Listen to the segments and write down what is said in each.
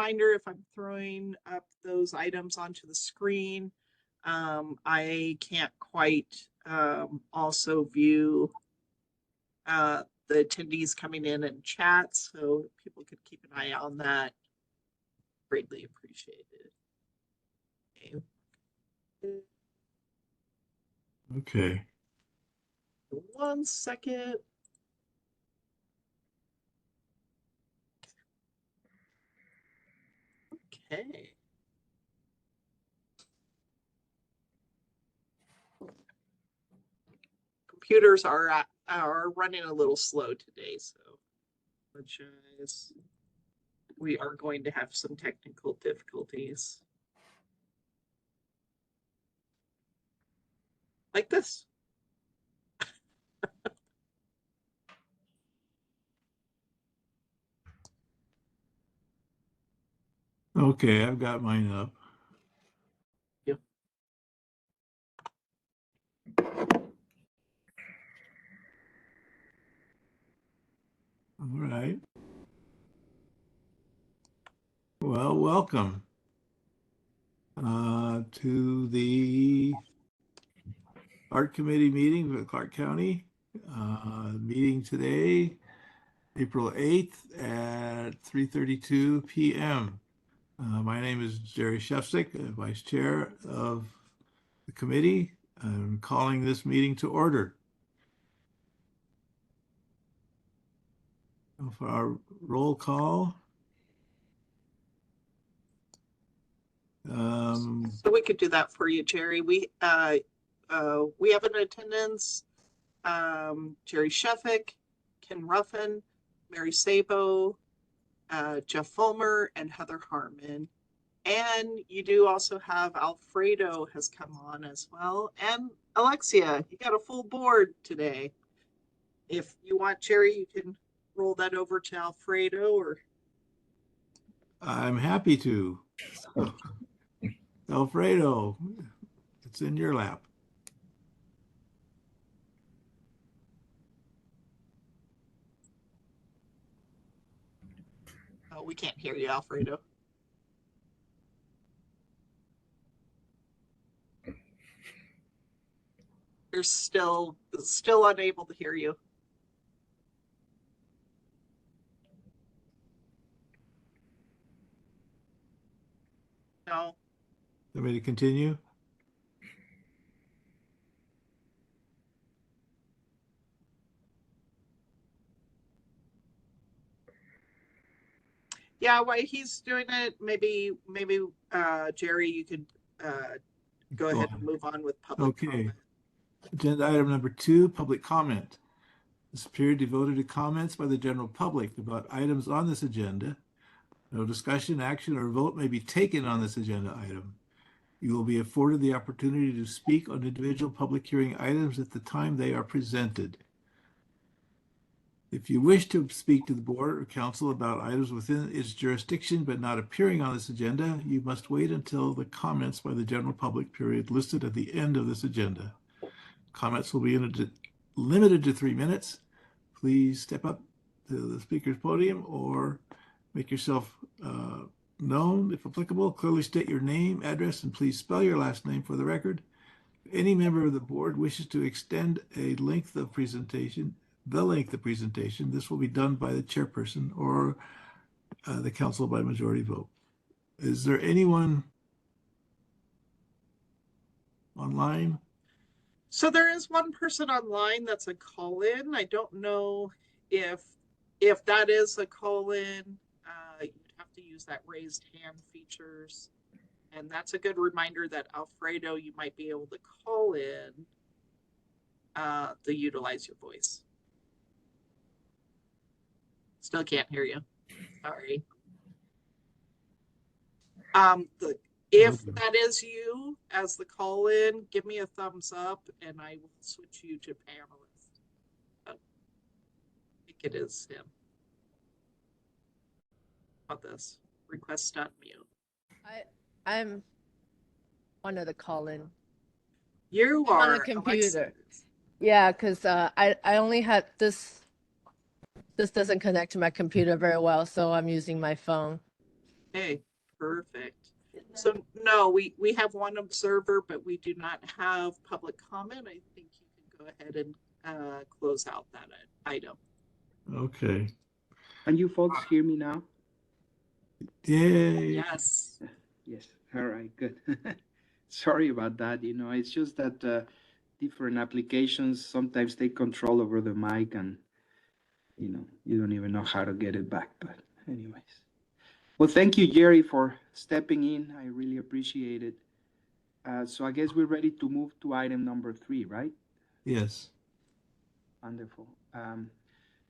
reminder, if I'm throwing up those items onto the screen, I can't quite also view the attendees coming in chat, so people could keep an eye on that. Greatly appreciated. Okay. 1 second. Okay. Computers are running a little slow today, so apologize. We are going to have some technical difficulties. Like this. Okay, I've got mine up. Yep. All right. Well, welcome to the Art Committee meeting with Clark County. Meeting today, April 8th at 3:32 p.m. My name is Jerry Shefsick, Vice Chair of the committee. I'm calling this meeting to order. For our roll call. So we could do that for you, Jerry. We have in attendance Jerry Sheffick, Ken Ruffin, Mary Sabo, Jeff Fulmer, and Heather Harmon. And you do also have Alfredo has come on as well. And Alexia, you got a full board today. If you want, Jerry, you can roll that over to Alfredo or. I'm happy to. Alfredo, it's in your lap. Oh, we can't hear you, Alfredo. You're still unable to hear you. No. Want me to continue? Yeah, while he's doing it, maybe Jerry, you could go ahead and move on with public comment. Agenda item number 2, public comment. This period devoted to comments by the general public about items on this agenda. No discussion, action, or vote may be taken on this agenda item. You will be afforded the opportunity to speak on individual public hearing items at the time they are presented. If you wish to speak to the board or council about items within its jurisdiction but not appearing on this agenda, you must wait until the comments by the general public period listed at the end of this agenda. Comments will be limited to 3 minutes. Please step up to the speaker's podium or make yourself known if applicable. Clearly state your name, address, and please spell your last name for the record. If any member of the board wishes to extend the length of presentation, this will be done by the chairperson or the council by majority vote. Is there anyone online? So there is one person online that's a call-in. I don't know if that is a call-in. You'd have to use that raised hand features. And that's a good reminder that Alfredo, you might be able to call in to utilize your voice. Still can't hear you. Sorry. If that is you as the call-in, give me a thumbs up and I will switch you to panelist. I think it is him. How about this? Request unmute. I'm one of the call-in. You are on a computer. Alexis. Yeah, because I only had this. This doesn't connect to my computer very well, so I'm using my phone. Okay, perfect. So no, we have one observer, but we do not have public comment. I think you can go ahead and close out that item. Okay. Can you folks hear me now? Yay. Yes. Yes. All right, good. Sorry about that. You know, it's just that different applications sometimes take control over the mic and, you know, you don't even know how to get it back. But anyways. Well, thank you, Jerry, for stepping in. I really appreciate it. So I guess we're ready to move to item number 3, right? Yes. Wonderful.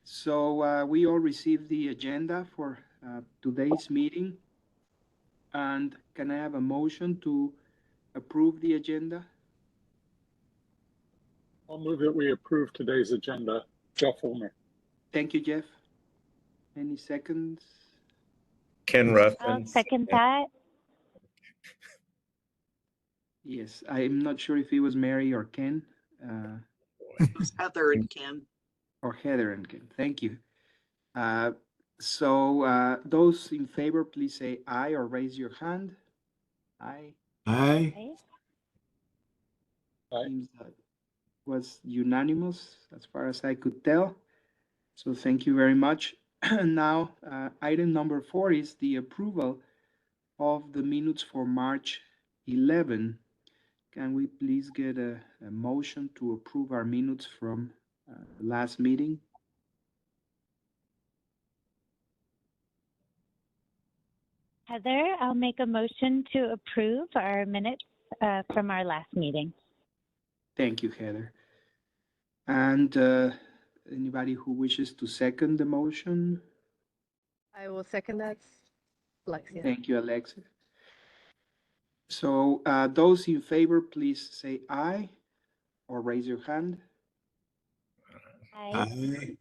So we all received the agenda for today's meeting. And can I have a motion to approve the agenda? I'll move that we approve today's agenda. Jeff Ulmer. Thank you, Jeff. Any seconds? Ken Yes. Ruffin. I'll second that. Yes, I'm not sure if it was Mary or Ken, It was Heather and Ken. or Heather and Ken. Thank you. So those in favor, please say aye or raise your hand. Aye. Aye. Okay. Aye. Seems that was unanimous as far as I could tell. So thank you very much. Now, item number 4 is the approval of the minutes for March 11. Can we please get a motion to approve our minutes from last meeting? Heather, I'll make a motion to approve our minutes from our last meeting. Thank you, Heather. And anybody who wishes to second the motion? I will second that. Alexia. Thank you, Alexa. So those in favor, please say aye or raise your hand. Aye.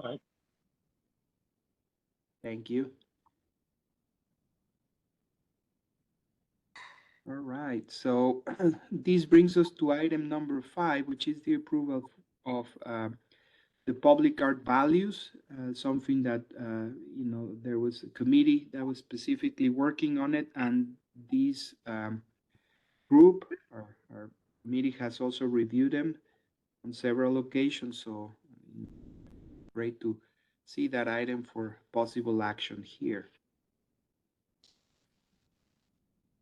Aye. Thank you. All right, so this brings us to item number 5, which is the approval of the public art values, something that, you know, there was a committee that was specifically working on it, and this group, our committee has also reviewed them on several occasions, so great to see that item for possible action here.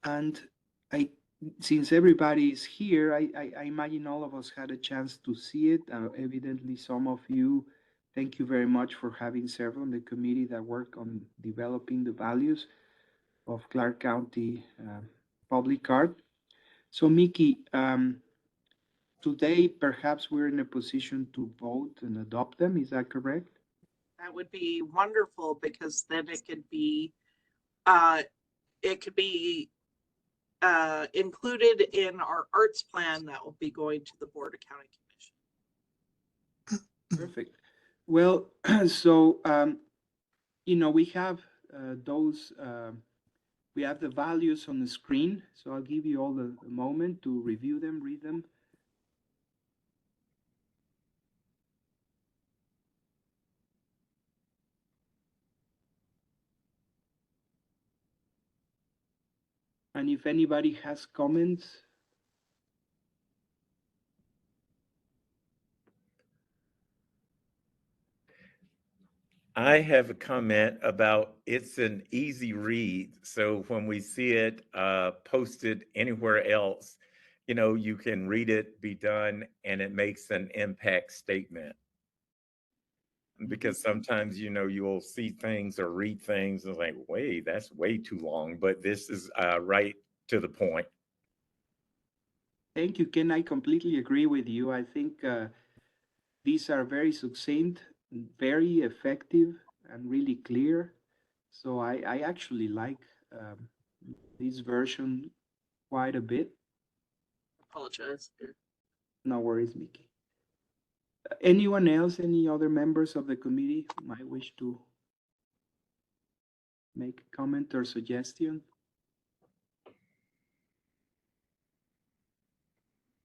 And since everybody is here, I imagine all of us had a chance to see it. Evidently, some of you, thank you very much for having served on the committee that worked on developing the values of Clark County public art. So, Mickey, today perhaps we're in a position to vote and adopt them. Is that correct? That would be wonderful because then it could be included in our arts plan that will be going to the Board of County Commission. Perfect. Well, so, you know, we have those, we have the values on the screen. So I'll give you all a moment to review them, read them. And if anybody has comments, I have a comment about it's an easy read. So when we see it posted anywhere else, you know, you can read it, be done, and it makes an impact statement. Because sometimes, you know, you'll see things or read things and like, wait, that's way too long. But this is right to the point. thank you, Ken. I completely agree with you. I think these are very succinct, very effective, and really clear. So I actually like this version quite a bit. Apologize. No worries, Mickey. Anyone else, any other members of the committee who might wish to make a comment or suggestion?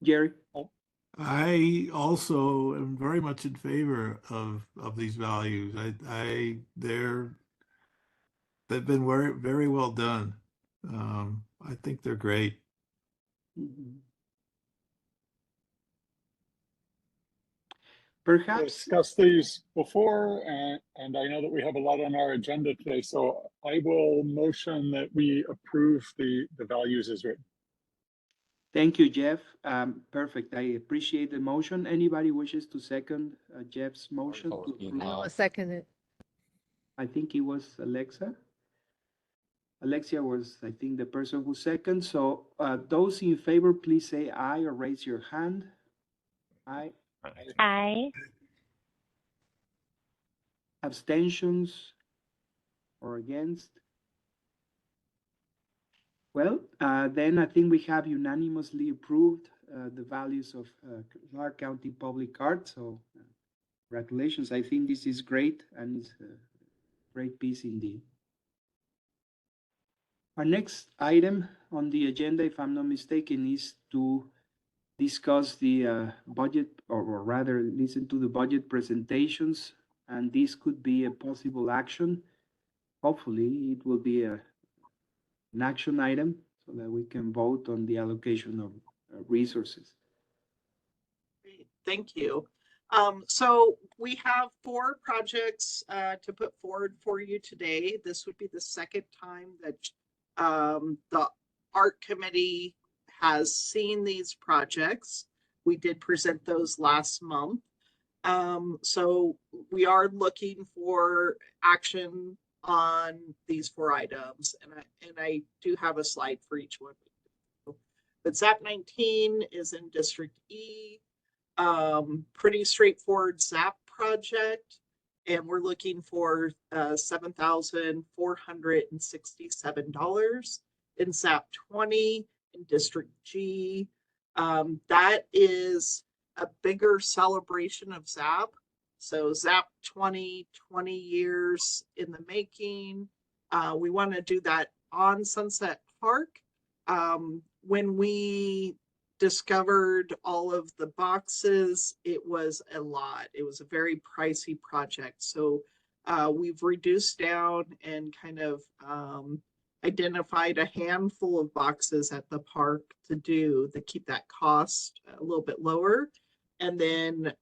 Jerry? I also am very much in favor of these values. They've been very, very well done. I think they're great. Mhm. We Perhaps, discussed these before, and I know that we have a lot on our agenda today, so I will motion that we approve the values as written. thank you, Jeff. Perfect. I appreciate the motion. Anybody wishes to second Jeff's motion to approve? I will second it. I think it was Alexa. Alexia was, I think, the person who second. So those in favor, please say aye or raise your hand. Aye. Aye. Abstentions or against? Well, then I think we have unanimously approved the values of Clark County Public Art. So congratulations. I think this is great and it's a great piece indeed. Our next item on the agenda, if I'm not mistaken, is to discuss the budget, or rather listen to the budget presentations, and this could be a possible action. Hopefully, it will be an action item so that we can vote on the allocation of resources. Great, thank you. So we have 4 projects to put forward for you today. This would be the second time that the art committee has seen these projects. We did present those last month. So we are looking for action on these 4 items, and I do have a slide for each one. But ZAP 19 is in District E. Pretty straightforward ZAP project, and we're looking for $7,467. In ZAP 20 in District G. That is a bigger celebration of ZAP. So ZAP 20 years in the making. We want to do that on Sunset Park. When we discovered all of the boxes, it was a lot. It was a very pricey project. So we've reduced down and kind of identified a handful of boxes at the park to do to keep that cost a little bit lower. And then,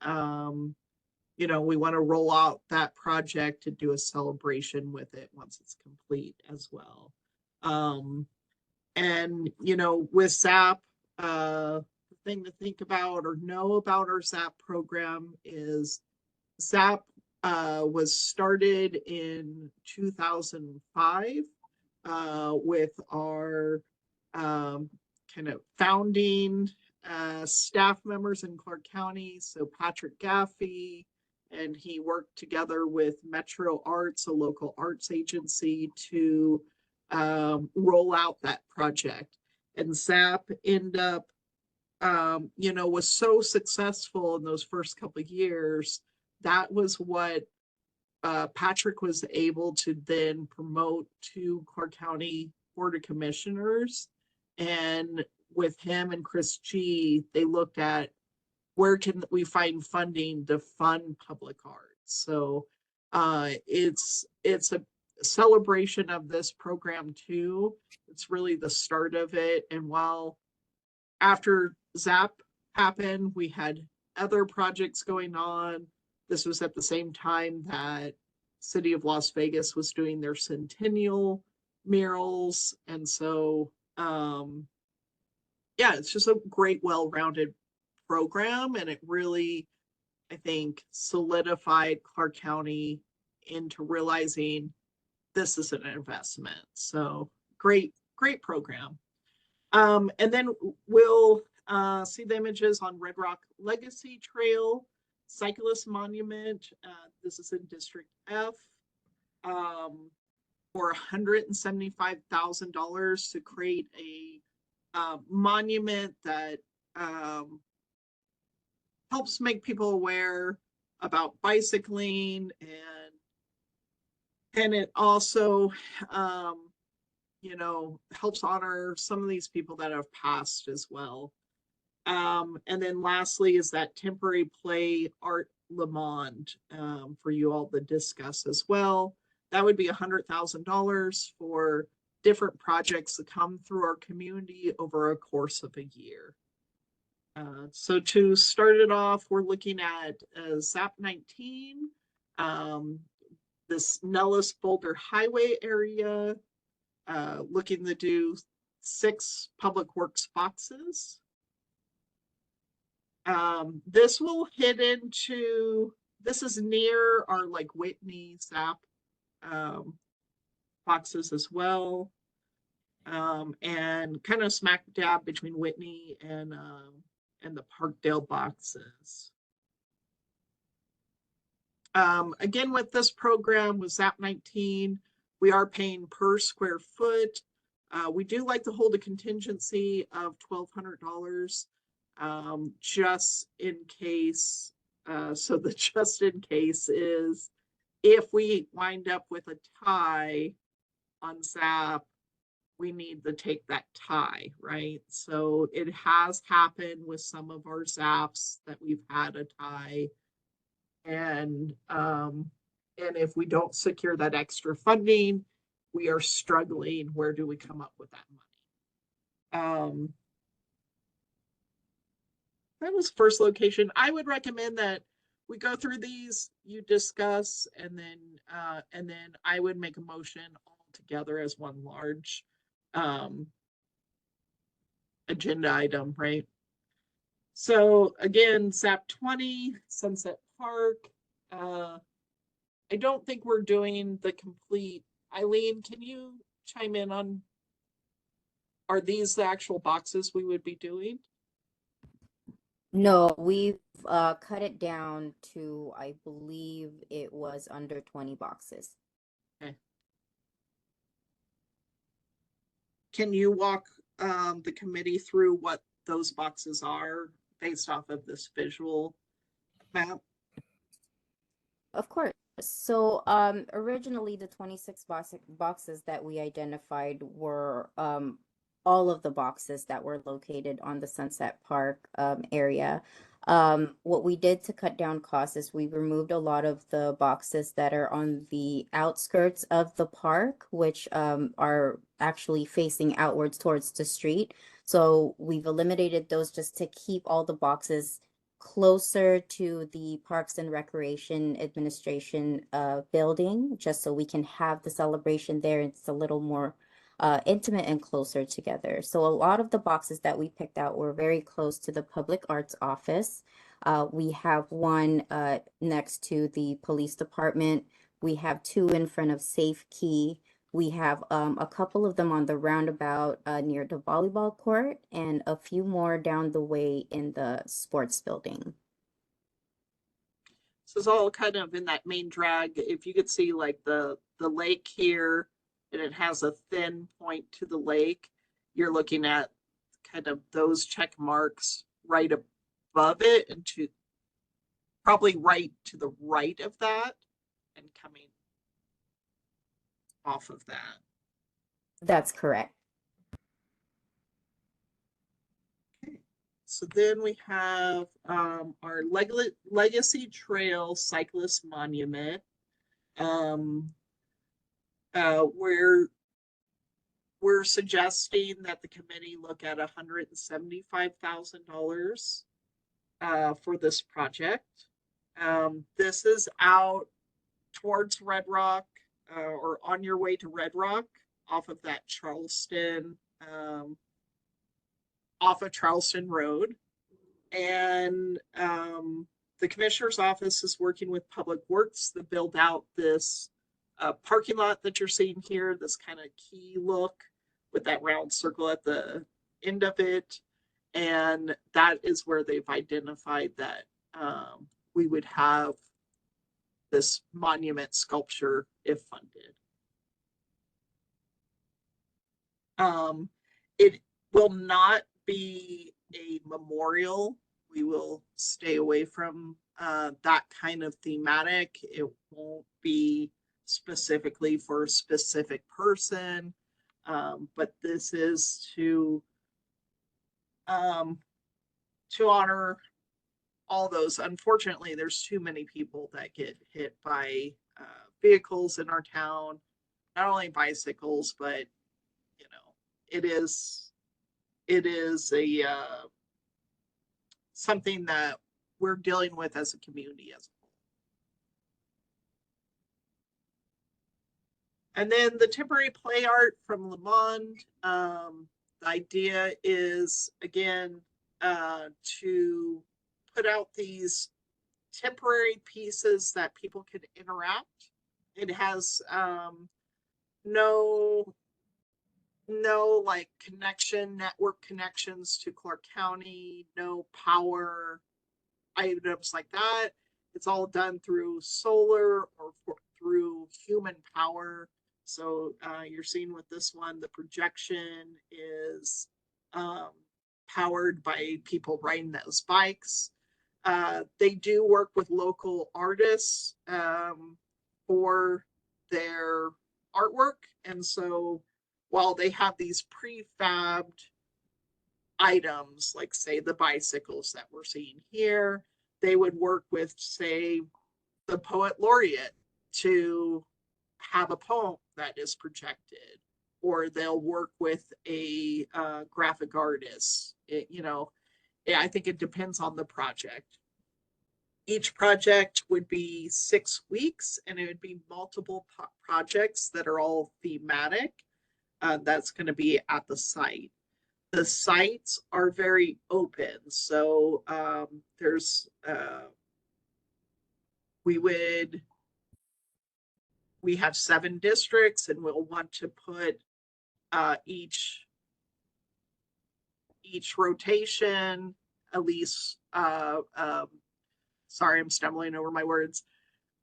you know, we want to roll out that project to do a celebration with it once it's complete as well. And, you know, with ZAP, the thing to think about or know about our ZAP program is ZAP was started in 2005 with our kind of founding staff members in Clark County. So Patrick Gaffey, and he worked together with Metro Arts, a local arts agency, to roll out that project. And ZAP ended up, you know, was so successful in those first couple of years. That was what Patrick was able to then promote to Clark County Board of Commissioners. And with him and Chris G, they looked at where can we find funding to fund public art. So it's a celebration of this program too. It's really the start of it. And while after ZAP happened, we had other projects going on. This was at the same time that City of Las Vegas was doing their centennial murals. And so, yeah, it's just a great, well-rounded program. And it really, I think, solidified Clark County into realizing this is an investment. So great program. And then we'll see the images on Red Rock Legacy Trail, Cyclist Monument. This is in District F. For $175,000 to create a monument that helps make people aware about bicycling, and it also you know, helps honor some of these people that have passed as well. And then lastly is that temporary play art Le Monde for you all to discuss as well. that would be $100,000 for different projects that come through our community over a course of a year. So to start it off, we're looking at ZAP 19, this Nellis Boulder Highway area, looking to do 6 public works boxes. This will hit into, this is near our like Whitney ZAP boxes as well. And kind of smack dab between Whitney and the Parkdale boxes. Again, with this program with ZAP 19, we are paying per square foot. We do like to hold a contingency of $1,200 just in case. So the just in case is if we wind up with a tie on ZAP, we need to take that tie, right? So it has happened with some of our ZAPs that we've had a tie. And if we don't secure that extra funding, we are struggling. Where do we come up with that money? That was first location. I would recommend that we go through these, you discuss, and then I would make a motion all together as one large agenda item, right? So again, ZAP 20, Sunset Park. I don't think we're doing the complete. Eileen, can you chime in on, are these the actual boxes we would be doing? No, we've cut it down to, I believe it was under 20 boxes. Okay. Can you walk the committee through what those boxes are based off of this visual map? Of course. So originally the 26 boxes that we identified were all of the boxes that were located on the Sunset Park area. What we did to cut down costs is we removed a lot of the boxes that are on the outskirts of the park, which are actually facing outwards towards the street. So we've eliminated those just to keep all the boxes closer to the Parks and Recreation Administration building, just so we can have the celebration there. It's a little more intimate and closer together. So a lot of the boxes that we picked out were very close to the Public Arts Office. We have one next to the police department. We have 2 in front of Safe Key. We have a couple of them on the roundabout near the volleyball court, and a few more down the way in the sports building. So it's all kind of in that main drag. If you could see like the lake here, and it has a thin point to the lake, you're looking at kind of those check marks right above it, and to probably right to the right of that and coming off of that. That's correct. Okay. So then we have our Legacy Trail Cyclist Monument. We're suggesting that the committee look at $175,000 for this project. This is out towards Red Rock, or on your way to Red Rock, off of that Charleston, off of Charleston Road. And the commissioner's office is working with Public Works to build out this parking lot that you're seeing here, this kind of key look with that round circle at the end of it. And that is where they've identified that we would have this monument sculpture if funded. It will not be a memorial. We will stay away from that kind of thematic. It won't be specifically for a specific person, but this is to honor all those. Unfortunately, there's too many people that get hit by vehicles in our town, not only bicycles, but, you know, it is a, something that we're dealing with as a community as a whole. And then the temporary play art from Le Monde. The idea is, again, to put out these temporary pieces that people can interact. It has no like network connections to Clark County, no power items like that. It's all done through solar or through human power. So you're seeing with this one, the projection is powered by people riding those bikes. They do work with local artists for their artwork. And so while they have these prefabbed items, like say the bicycles that we're seeing here, they would work with, say, the poet laureate to have a poem that is projected, or they'll work with a graphic artist. I think it depends on the project. Each project would be 6 weeks, and it would be multiple projects that are all thematic. That's going to be at the site. The sites are very open. So we have 7 districts, and we'll want to put each rotation at least, sorry, I'm stumbling over my words.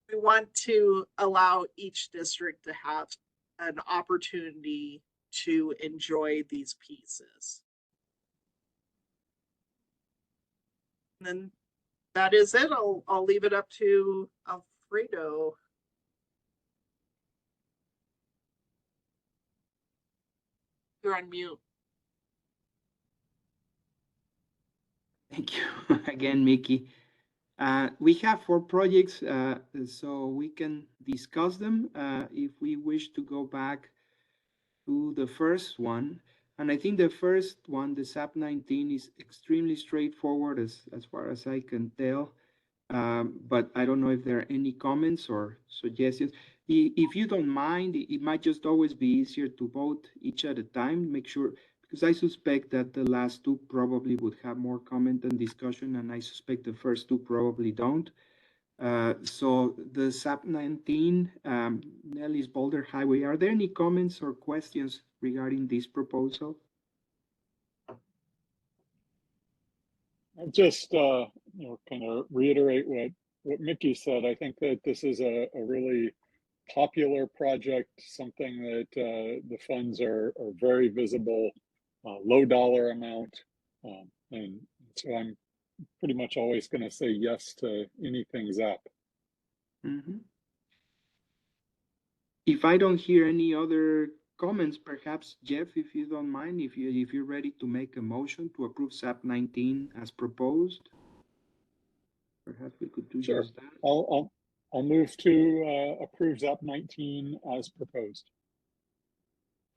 We want to allow each district to have an opportunity to enjoy these pieces. And then that is it. I'll leave it up to Alfredo. You're on mute. Thank you again, Mickey. We have 4 projects, so we can discuss them if we wish to go back to the first one. And I think the first one, the SAP 19, is extremely straightforward as far as I can tell. But I don't know if there are any comments or suggestions. If you don't mind, it might just always be easier to vote each at a time, make sure, because I suspect that the last 2 probably would have more comment and discussion, and I suspect the first 2 probably don't. So the SAP 19, Nelly's Boulder Highway, are there any comments or questions regarding this proposal? I'll just kind of reiterate what Mickey said. I think that this is a really popular project, something that the funds are very visible, low dollar amount, and so I'm pretty much always going to say yes to anything ZAP. Mm-hmm. If I don't hear any other comments, perhaps Jeff, if you don't mind, if you're ready to make a motion to approve SAP 19 as proposed, perhaps we could do Sure. just that. I'll move to approve ZAP 19 as proposed.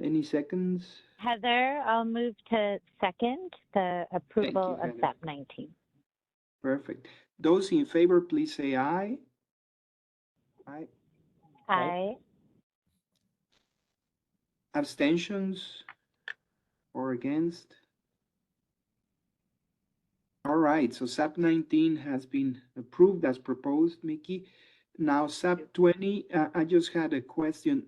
Any seconds? Heather, I'll move to second the approval you, of SAP 19. Perfect. Those in favor, please say aye. Aye. Aye. Abstentions or against? All right, so SAP 19 has been approved as proposed, Mickey. Now SAP 20, I just had a question.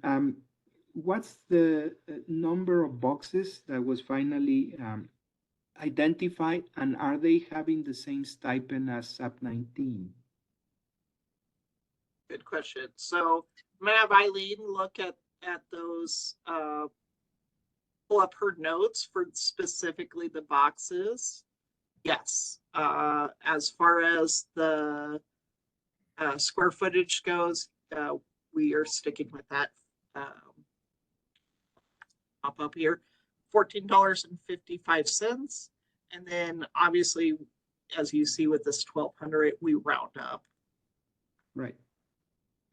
What's the number of boxes that was finally identified, and are they having the same stipend as SAP 19? Good question. So I'm gonna have Eileen look at those, pull up her notes for specifically the boxes. Yes, as far as the square footage goes, we are sticking with that. Pop up here, $14.55, and then obviously, as you see with this 1,200, we round up. Right.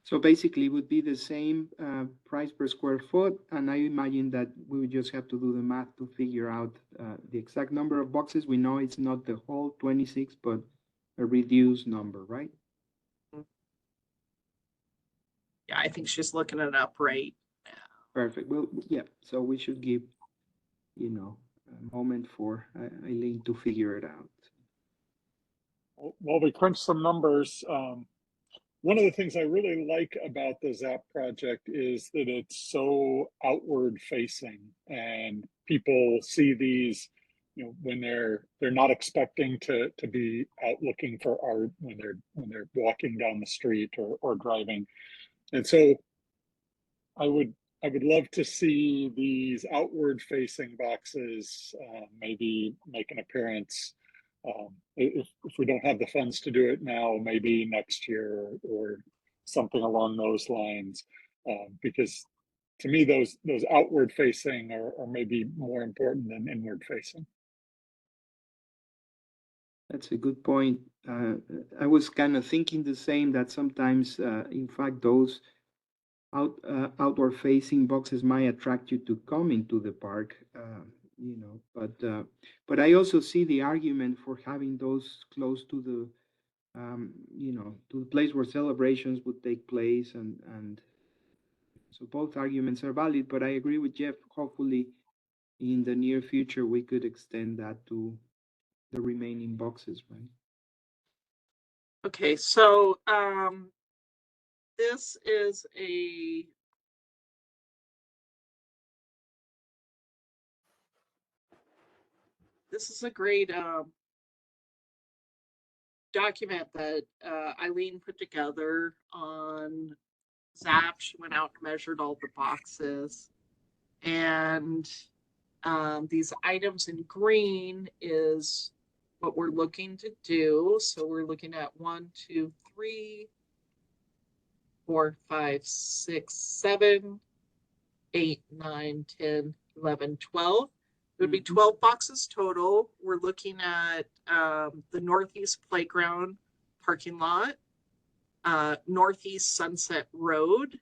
So basically, it would be the same price per square foot, and I imagine that we would just have to do the math to figure out the exact number of boxes. We know it's not the whole 26, but a reduced number, right? Yeah, I think she's looking it up right now. Perfect. Well, yeah, so we should give, you know, a moment for Eileen to figure it out. While we crunch some numbers, one of the things I really like about the ZAP project is that it's so outward facing, and people see these, you know, when they're not expecting to be out looking for art when they're walking down the street or driving. And so I would love to see these outward facing boxes maybe make an appearance. If we don't have the funds to do it now, maybe next year or something along those lines, because to me those outward facing are maybe more important than inward facing. That's a good point. I was kind of thinking the same, that sometimes, in fact, those outward facing boxes might attract you to come into the park, you know, but I also see the argument for having those close to the, you know, to the place where celebrations would take place, and so both arguments are valid, but I agree with Jeff. Hopefully in the near future, we could extend that to the remaining boxes, right? Okay, so this is a great document that Eileen put together on Zap. She went out and measured all the boxes, and these items in green is what we're looking to do. So we're looking at 1, 2, 3, 4, 5, 6, 7, 8, 9, 10, 11, 12. It would be 12 boxes total. We're looking at the Northeast Playground parking lot, Northeast Sunset Road,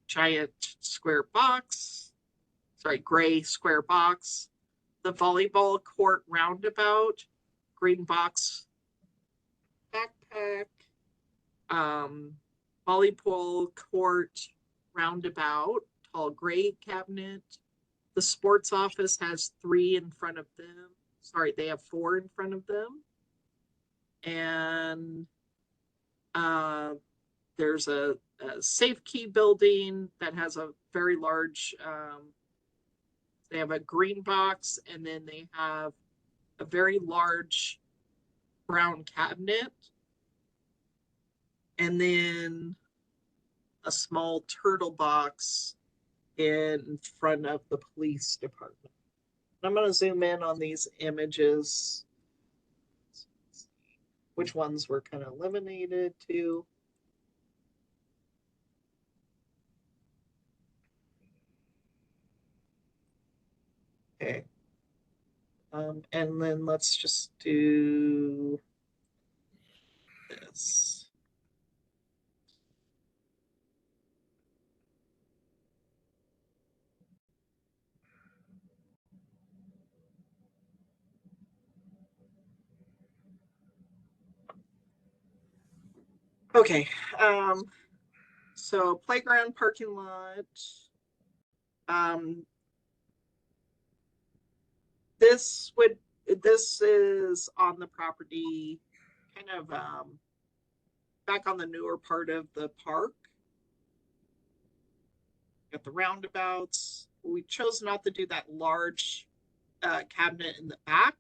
giant square box, gray square box, the volleyball court roundabout, green box backpack, volleyball court roundabout, tall gray cabinet. The sports office has 3 in front of them. Sorry, they have 4 in front of them. And there's a safe key building that has a very large, they have a green box, and then they have a very large brown cabinet, and then a small turtle box in front of the police department. I'm going to zoom in on these images, which ones were kind of eliminated too. Okay. And then let's just do this. Okay, so playground parking lot. This is on the property, kind of back on the newer part of the park. Got the roundabouts. We chose not to do that large cabinet in the back.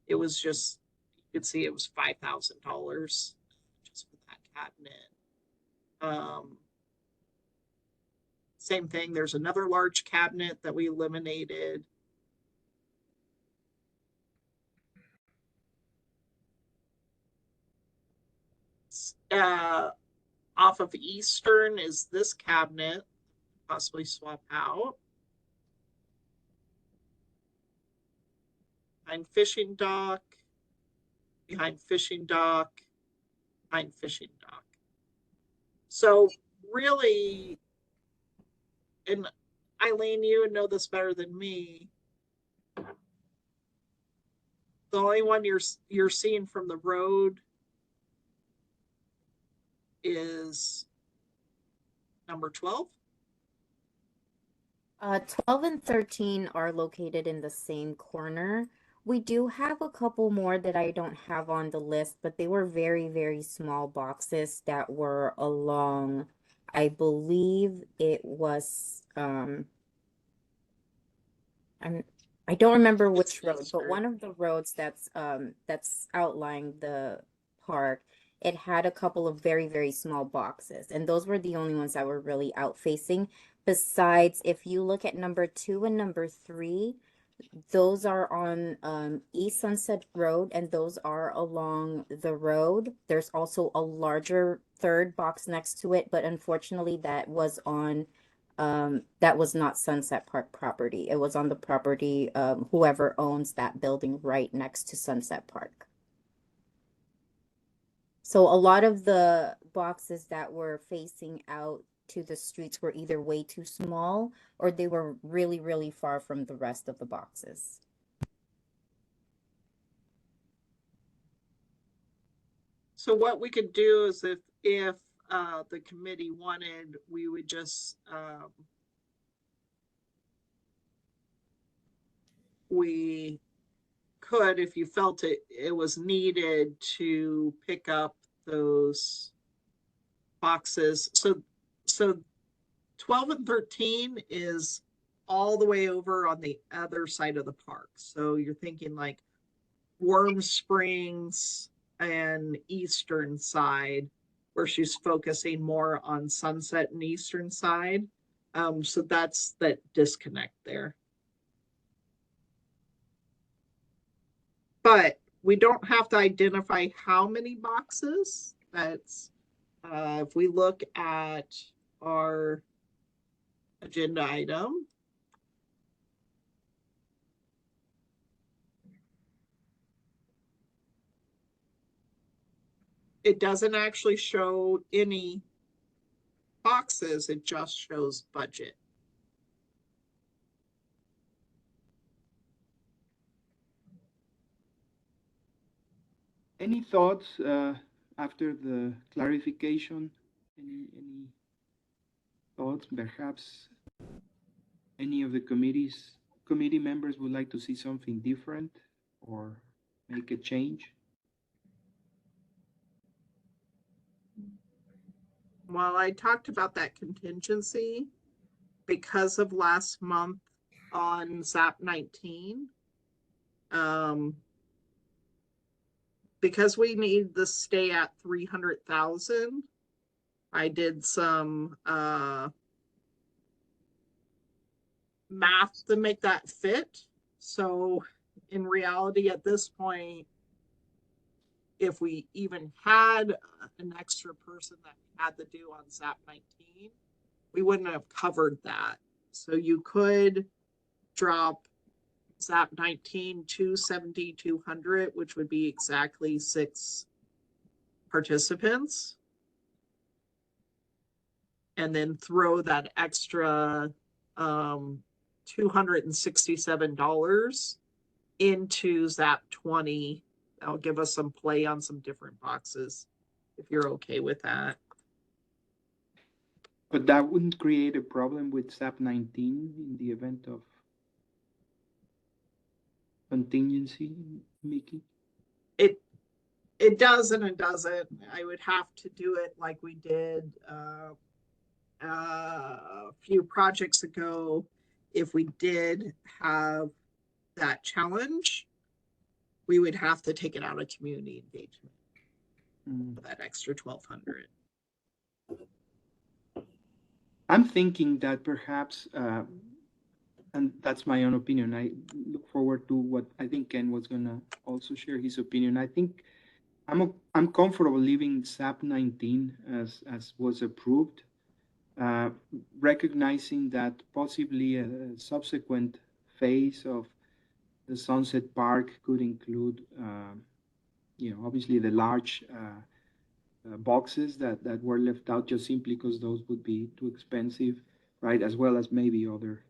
It was just, you could see it was $5,000 just for that cabinet. Same thing, there's another large cabinet that we eliminated. Off of Eastern is this cabinet, possibly swap out. Fine fishing dock. behind fishing dock, behind fishing dock. So really, and Eileen, you would know this better than me. The only one you're seeing from the road is number 12. 12 and 13 are located in the same corner. We do have a couple more that I don't have on the list, but they were very, very small boxes that were along, I believe it was, I don't remember which road, but one of the roads that's outlying the park, it had a couple of very, very small boxes, and those were the only ones that were really out facing. Besides, if you look at number 2 and number 3, those are on East Sunset Road, and those are along the road. There's also a larger third box next to it, but unfortunately that was on that was not Sunset Park property. It was on the property whoever owns that building right next to Sunset Park. So a lot of the boxes that were facing out to the streets were either way too small or they were really, really far from the rest of the boxes. So what we could do is if the committee wanted, we would just we could, if you felt it was needed, to pick up those boxes. So 12 and 13 is all the way over on the other side of the park. So you're thinking like Warm Springs and eastern side, where she's focusing more on Sunset and eastern side. So that's that disconnect there. But we don't have to identify how many boxes. That's if we look at our agenda item, it doesn't actually show any boxes, it just shows budget. Any thoughts after the clarification? Any thoughts? Perhaps any of the committee members would like to see something different or make a change? Well, I talked about that contingency because of last month on ZAP 19. Because we need to stay at 300,000, I did some math to make that fit. So in reality, at this point, if we even had an extra person that we had to do on ZAP 19, we wouldn't have covered that. So you could drop ZAP 19 to 7,200, which would be exactly 6 participants. And then throw that extra $267 into ZAP 20. That'll give us some play on some different boxes, if you're okay with that. But that wouldn't create a problem with ZAP 19 in the event of contingency, Mickey? It does and it doesn't. I would have to do it like we did a few projects ago. If we did have that challenge, we would have to take it out of community engagement for that extra 1,200. I'm thinking that perhaps, and that's my own opinion, I look forward to what I think Ken was gonna also share his opinion. I think I'm comfortable leaving ZAP 19 as was approved, recognizing that possibly a subsequent phase of the Sunset Park could include obviously the large boxes that were left out just simply because those would be too expensive, right? As well as maybe other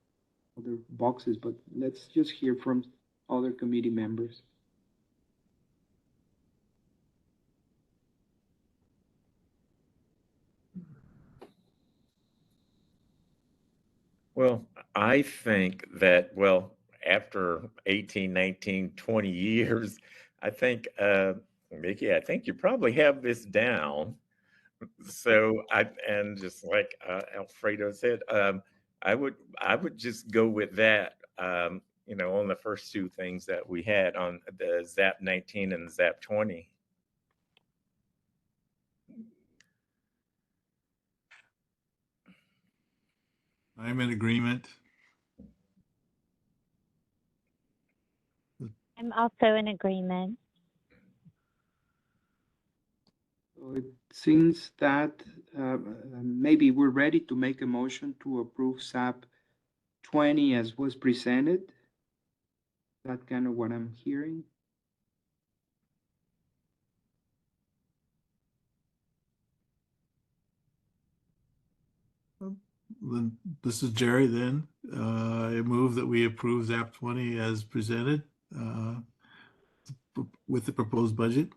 boxes, but let's just hear from other committee members. Well, I think that, well, after 18, 19, 20 years, I think, Mickey, I think you probably have this down. So and just like Alfredo said, I would just go with that, on the first two things that we had on the ZAP 19 and ZAP 20. I'm in agreement. I'm also in agreement. So it seems that maybe we're ready to make a motion to approve SAP 20 as was presented. That's kind of what I'm hearing. Then this is Jerry then. I move that we approve ZAP 20 as presented with the proposed budget.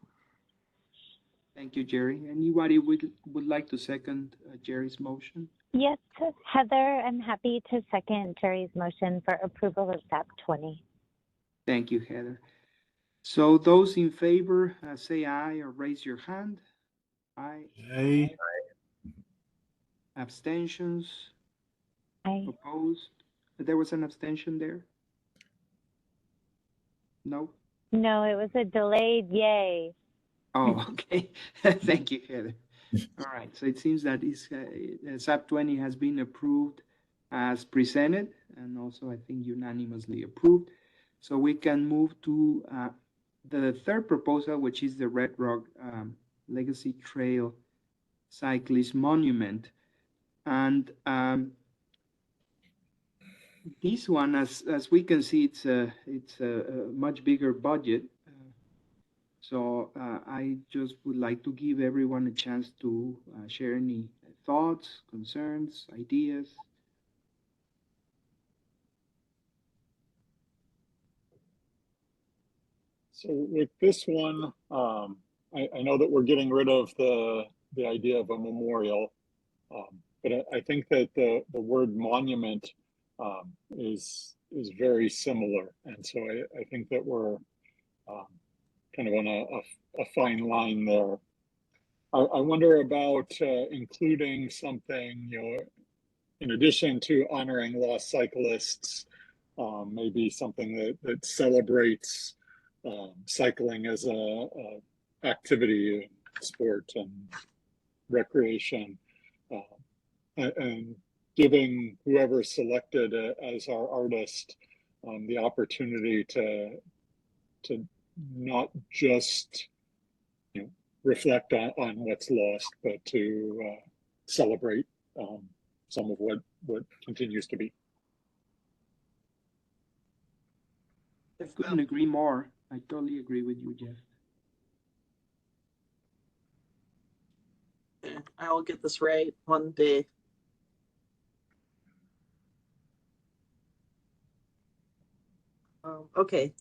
Thank you, Jerry. Anybody would like to second Jerry's motion? Yes, Heather, I'm happy to second Jerry's motion for approval of SAP 20. Thank you, Heather. So those in favor, say aye or raise your hand. Aye. Aye. Abstentions? Aye. Opposed? There was an abstention there? No? No, it was a delayed yay. Oh, okay. Thank you, Heather. All right, so it seems that SAP 20 has been approved as presented and also I think unanimously approved. So we can move to the third proposal, which is the Red Rock Legacy Trail Cyclist Monument. And this one, as we can see, it's a much bigger budget. So I just would like to give everyone a chance to share any thoughts, concerns, ideas. So with this one, I know that we're getting rid of the idea of a memorial, but I think that the word monument is very similar, and so I think that we're kind of on a fine line there. I wonder about including something, in addition to honoring lost cyclists, maybe something that celebrates cycling as a activity, sport, and recreation, and giving whoever selected as our artist the opportunity to not just reflect on what's lost, but to celebrate some of what continues to be. I couldn't agree more. I totally agree with you, Jeff. Okay, I'll get this right one day. Okay.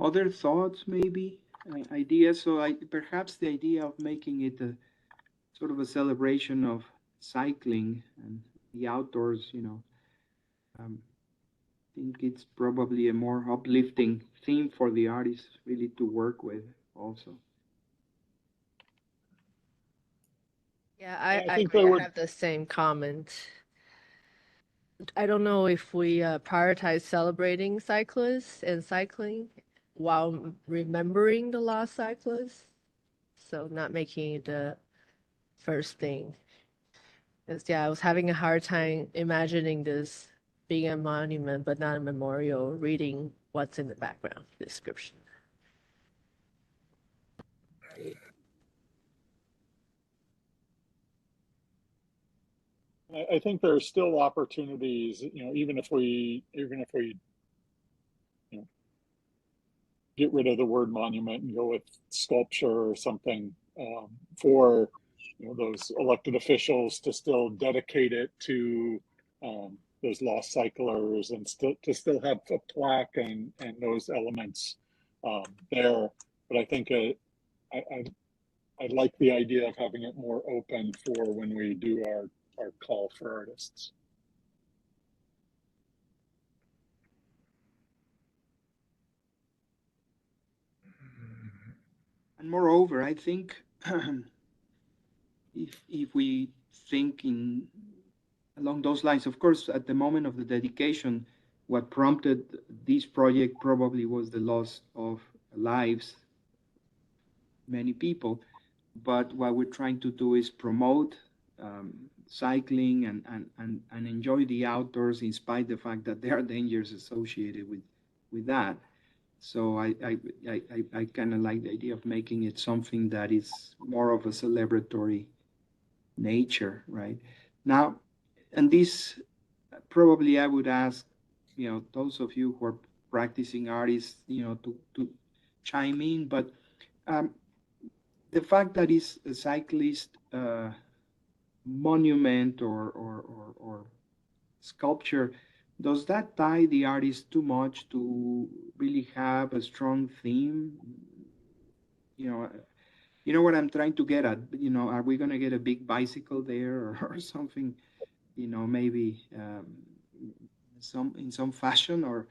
Other thoughts, maybe ideas. So perhaps the idea of making it a sort of a celebration of cycling and the outdoors, I think it's probably a more uplifting theme for the artists really to work with also. Yeah, I I think agree. that I would- have the same comment. I don't know if we prioritize celebrating cyclists and cycling while remembering the lost cyclists. So not making it the first thing. 'Cause, yeah, I was having a hard time imagining this being a monument, but not a memorial, reading what's in the background description. I think there are still opportunities, even if we get rid of the word monument and go with sculpture or something, for those elected officials to still dedicate it to those lost cyclers, and still have a plaque and those elements there. But I think I like the idea of having it more open for when we do our call for artists. And moreover, I think if we think along those lines, of course, at the moment of the dedication, what prompted this project probably was the loss of lives, many people. But what we're trying to do is promote cycling and enjoy the outdoors, in spite of the fact that there are dangers associated with that. So I kind of like the idea of making it something that is more of a celebratory nature, right? Now, and this probably I would ask, those of you who are practicing artists, to chime in, but the fact that it's a cyclist monument or sculpture, does that tie the artist too much to really have a strong theme? You know what I'm trying to get at? Are we going to get a big bicycle there or something? Maybe in some fashion, or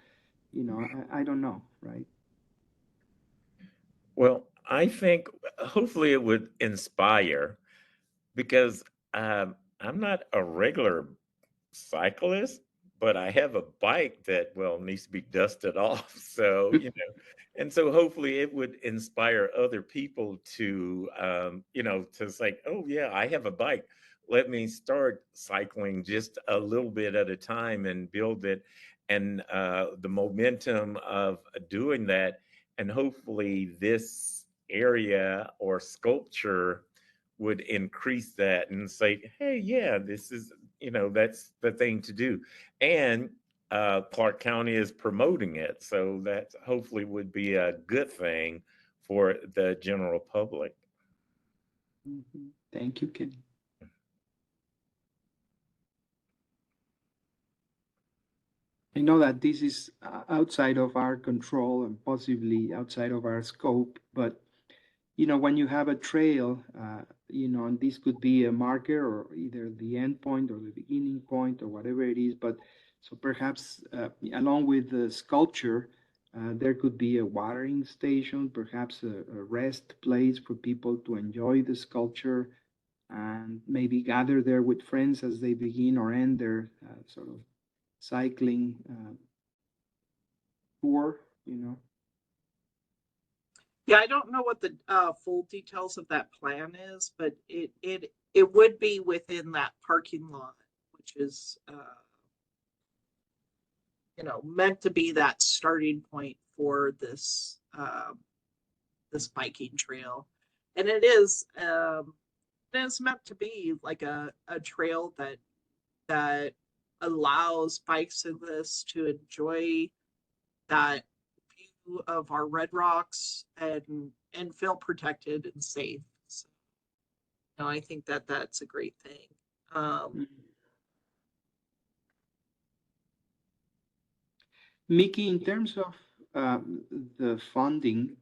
I don't know, right? Well, I think hopefully it would inspire, because I'm not a regular cyclist, but I have a bike that, well, needs to be dusted off. So, and so hopefully it would inspire other people to, to say, oh yeah, I have a bike. Let me start cycling just a little bit at a time and build it. And the momentum of doing that. And hopefully this area or sculpture would increase that and say, hey, yeah, this is, that's the thing to do. And Clark County is promoting it. So that hopefully would be a good thing for the general public. Mm-hmm. Thank you, Ken. I know that this is outside of our control and possibly outside of our scope, but when you have a trail, and this could be a marker or either the end point or the beginning point or whatever it is, but so perhaps along with the sculpture, there could be a watering station, perhaps a rest place for people to enjoy the sculpture and maybe gather there with friends as they begin or end their sort of cycling tour. Yeah, I don't know what the full details of that plan is, but it would be within that parking lot, which is meant to be that starting point for this this biking trail, and it is meant to be like a trail that allows bicyclists to enjoy that view of our red rocks and feel protected and safe. So, I think that's a great thing. Mickey, in terms of the funding,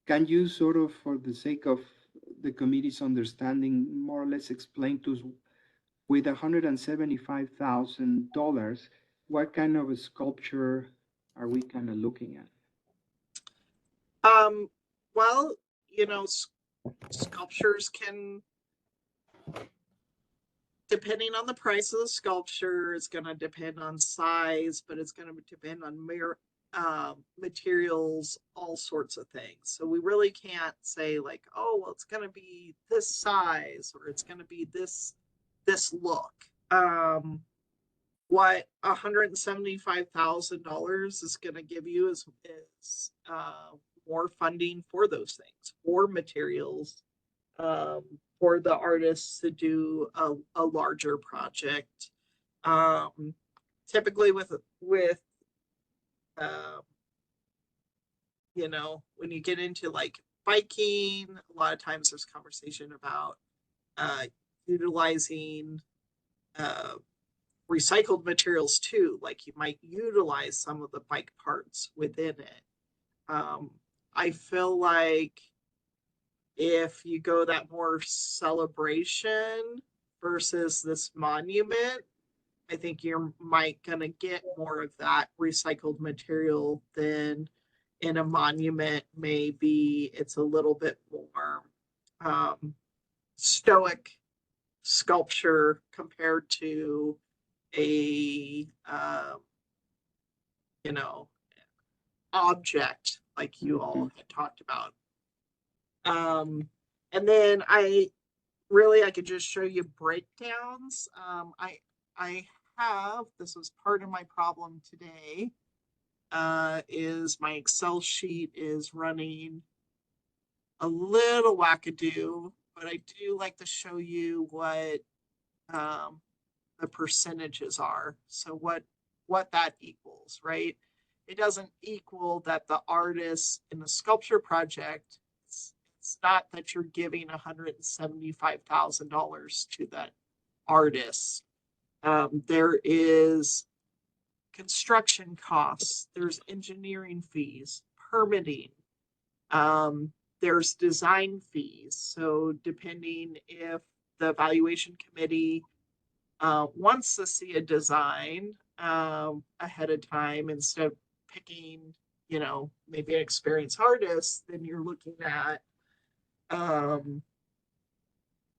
can you sort of, for the sake of the committee's understanding, more or less explain to us, with $175,000, what kind of a sculpture are we kind of looking at? Well, sculptures can, depending on the price of the sculpture, it's going to depend on size, but it's going to depend on materials, all sorts of things. So we really can't say like, oh, well, it's going to be this size or it's going to be this look. What $175,000 is going to give you is more funding for those things, for materials, for the artists to do a larger project. Typically with um, you know, when you get into like biking, a lot of times there's conversation about utilizing uh, recycled materials too. Like you might utilize some of the bike parts within it. Um, I feel like if you go that more celebration versus this monument, I think you're might gonna get more of that recycled material than in a monument. Maybe it's a little bit more stoic sculpture compared to a you know, object like you all had talked about. And then I could just show you breakdowns. I have, this was part of my problem today, is my Excel sheet is running a little wackadoo, but I do like to show you what the percentages are. So what that equals, right? It doesn't equal that the artist in the sculpture project, it's not that you're giving $175,000 to that artist. There is construction costs, there's engineering fees, permitting, there's design fees. So depending if the evaluation committee wants to see a design ahead of time instead of picking, you know, maybe an experienced artist, then you're looking at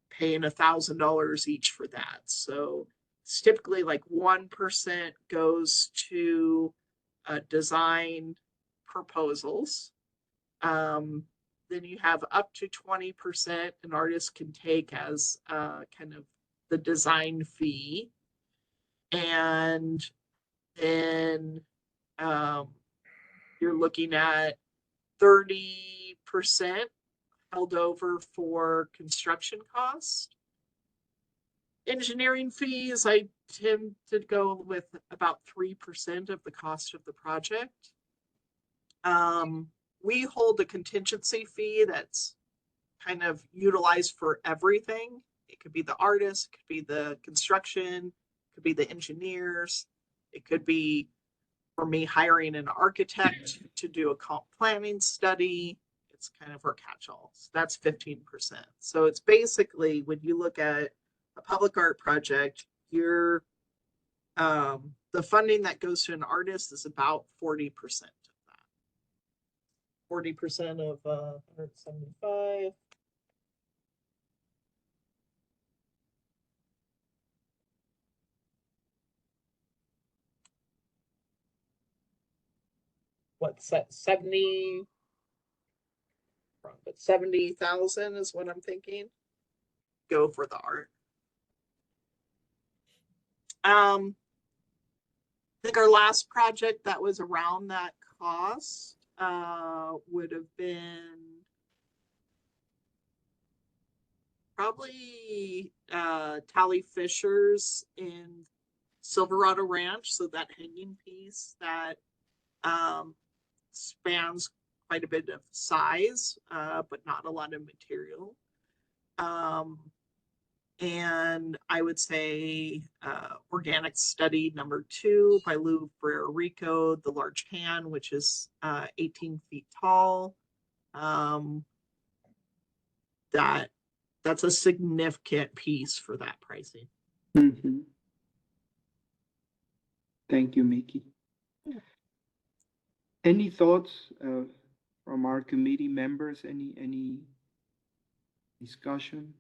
paying $1,000 each for that. So it's typically like 1% goes to design proposals. Then you have up to 20% an artist can take as kind of the design fee. And then you're looking at 30% held over for construction cost. Engineering fees, I tend to go with about 3% of the cost of the project. We hold a contingency fee that's kind of utilized for everything. It could be the artist, it could be the construction, it could be the engineers, it could be for me hiring an architect to do a comp planning study. It's kind of our catch-all. So that's 15%. So it's basically when you look at a public art project, you're the funding that goes to an artist is about 40% of that. 40% of 175. What's that? 70, but 70,000 is what I'm thinking. Go for the art. I think our last project that was around that cost would have been probably Tally Fisher's in Silverado Ranch. So that hanging piece that spans quite a bit of size, but not a lot of material. And I would say Organic Study #2 by Lou Rico, the large can, which is 18 feet tall. That's a significant piece for that pricing. Mm-hmm. Thank you, Mickey. Yeah. Any thoughts from our committee members? Any discussion?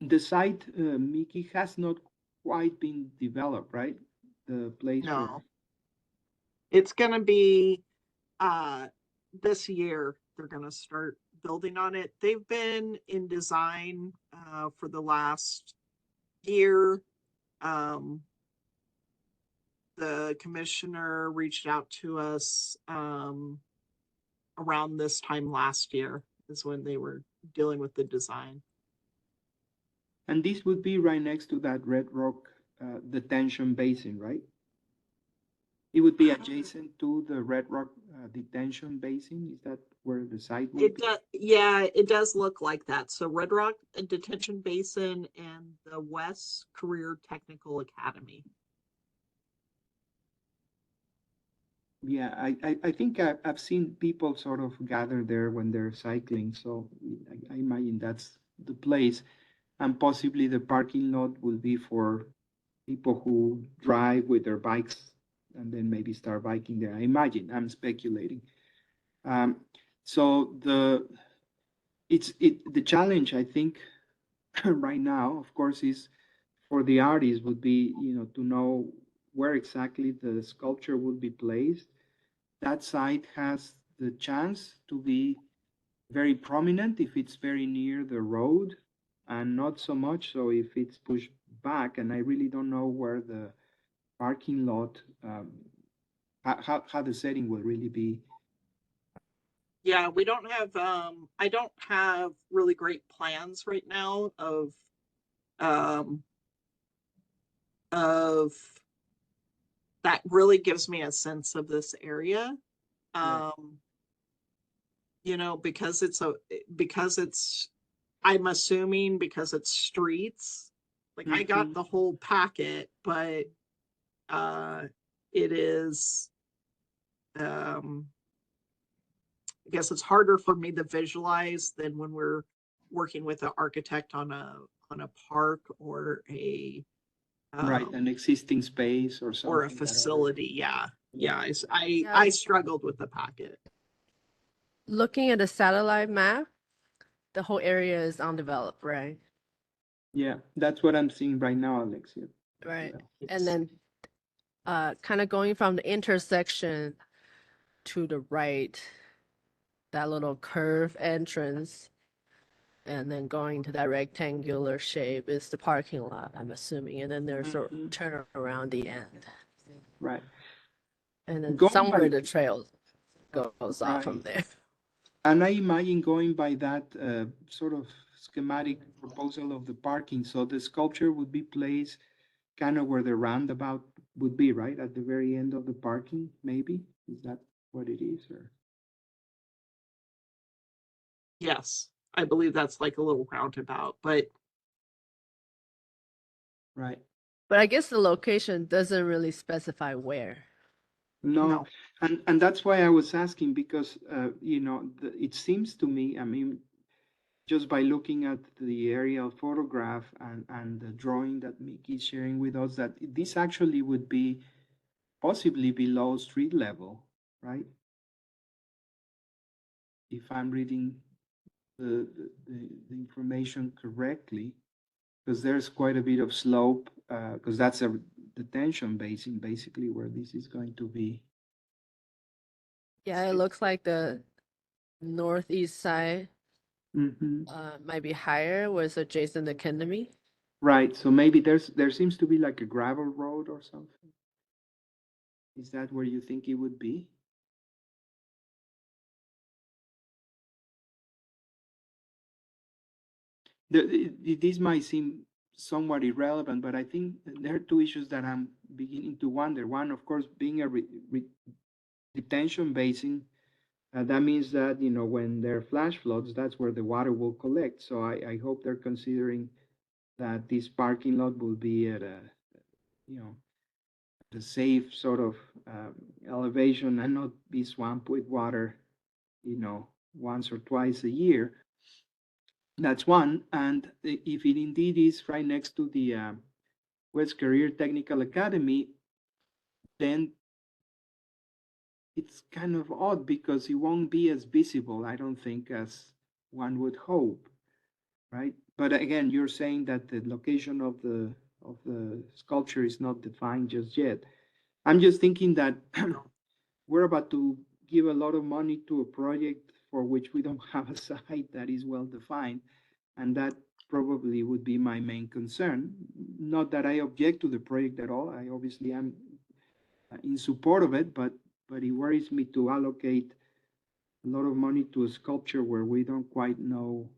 The site, Mickey, has not quite been developed, right? The place where No, it's going to be this year. They're going to start building on it. They've been in design for the last year. the commissioner reached out to us around this time last year is when they were dealing with the design. And this would be right next to that Red Rock detention basin, right? It would be adjacent to the Red Rock detention basin. Is that where the site would It be? does, yeah, it does look like that. So Red Rock Detention Basin and the West Career Technical Academy. Yeah, I think I've seen people sort of gather there when they're cycling, so I imagine that's the place. And possibly the parking lot will be for people who drive with their bikes and then maybe start biking there. I imagine, I'm speculating. So the challenge, I think, right now, of course, is for the artist would be, to know where exactly the sculpture would be placed. That site has the chance to be very prominent if it's very near the road, and not so much so if it's pushed back. And I really don't know where the parking lot, how the setting will really be. Yeah, we don't have, I don't have really great plans right now of that really gives me a sense of this area. Right. Because I'm assuming because it's streets, like I got Mhm. the whole packet, but it is, I guess it's harder for me to visualize than when we're working with an architect on a park or Right, an existing space or or a something that already. facility. Yeah. Yeah. I Yeah. struggled with the packet. Looking at a satellite map, the whole area is undeveloped, right? Yeah, that's what I'm seeing right now, Alexia. Right. Yeah. And then kind of going from the intersection to the right, that little curve entrance, and then going to that rectangular shape is the parking lot, I'm assuming. And then there's a Mhm. turn around the end. Right. And then Going somewhere by, the trail goes off from right. there. And I imagine going by that sort of schematic proposal of the parking. So the sculpture would be placed kind of where the roundabout would be, right? At the very end of the parking, maybe? Is that what it is? Or Yes. I believe that's like a little roundabout, but right. But I guess the location doesn't really specify where. No, no. and that's why I was asking because it seems to me, I mean, just by looking at the aerial photograph and the drawing that Mickey's sharing with us, that this actually would be possibly below street level, right? If I'm reading the information correctly, because there's quite a bit of slope, because that's a detention basin, basically, where this is going to be. Yeah, it looks like the northeast side Mhm. might be higher, was adjacent to Kendemy. Right, so maybe there seems to be like a gravel road or something. Is that where you think it would be? This might seem somewhat irrelevant, but I think there are two issues that I'm beginning to wonder. One, of course, being a detention basin, that means that, when there are flash floods, that's where the water will collect. So I hope they're considering that this parking lot will be at a safe sort of elevation and not be swamped with water, once or twice a year. That's one. And if it indeed is right next to the West Career Technical Academy, then it's kind of odd because it won't be as visible, I don't think, as one would hope, right? But again, you're saying that the location of the sculpture is not defined just yet. I'm just thinking that we're about to give a lot of money to a project for which we don't have a site that is well defined, and that probably would be my main concern. Not that I object to the project at all. I obviously am in support of it, but it worries me to allocate a lot of money to a sculpture where we don't quite know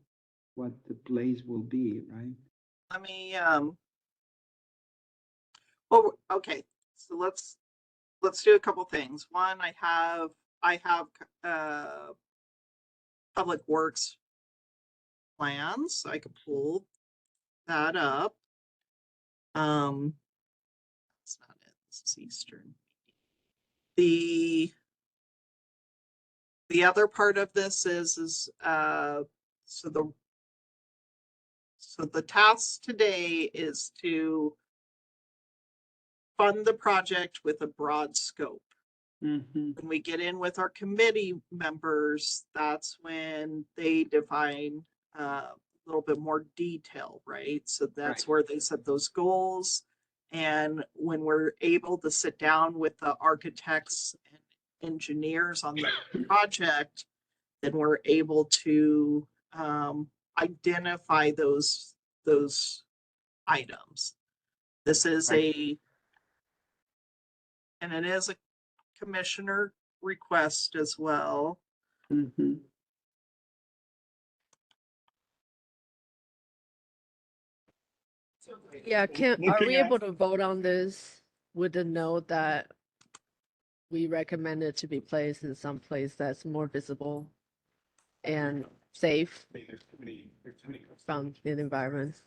what the place will be, right? Let me, well, okay, so let's do a couple things. One, I have Public Works plans, so I could pull that up. That's not it, this is Eastern. The other part of this is, so the task today is to fund the project with a broad scope. Mm-hmm. When we get in with our committee members, that's when they define a little bit more detail, right? So that's Right. where they set those goals. And when we're able to sit down with the architects and engineers on the project, then we're able to identify those items. This is Right. and it is a commissioner request as well. Mm-hmm. Yeah, are Looking we at- able to vote on this with the note that we recommend it to be placed in some place that's more visible and safe from the environment?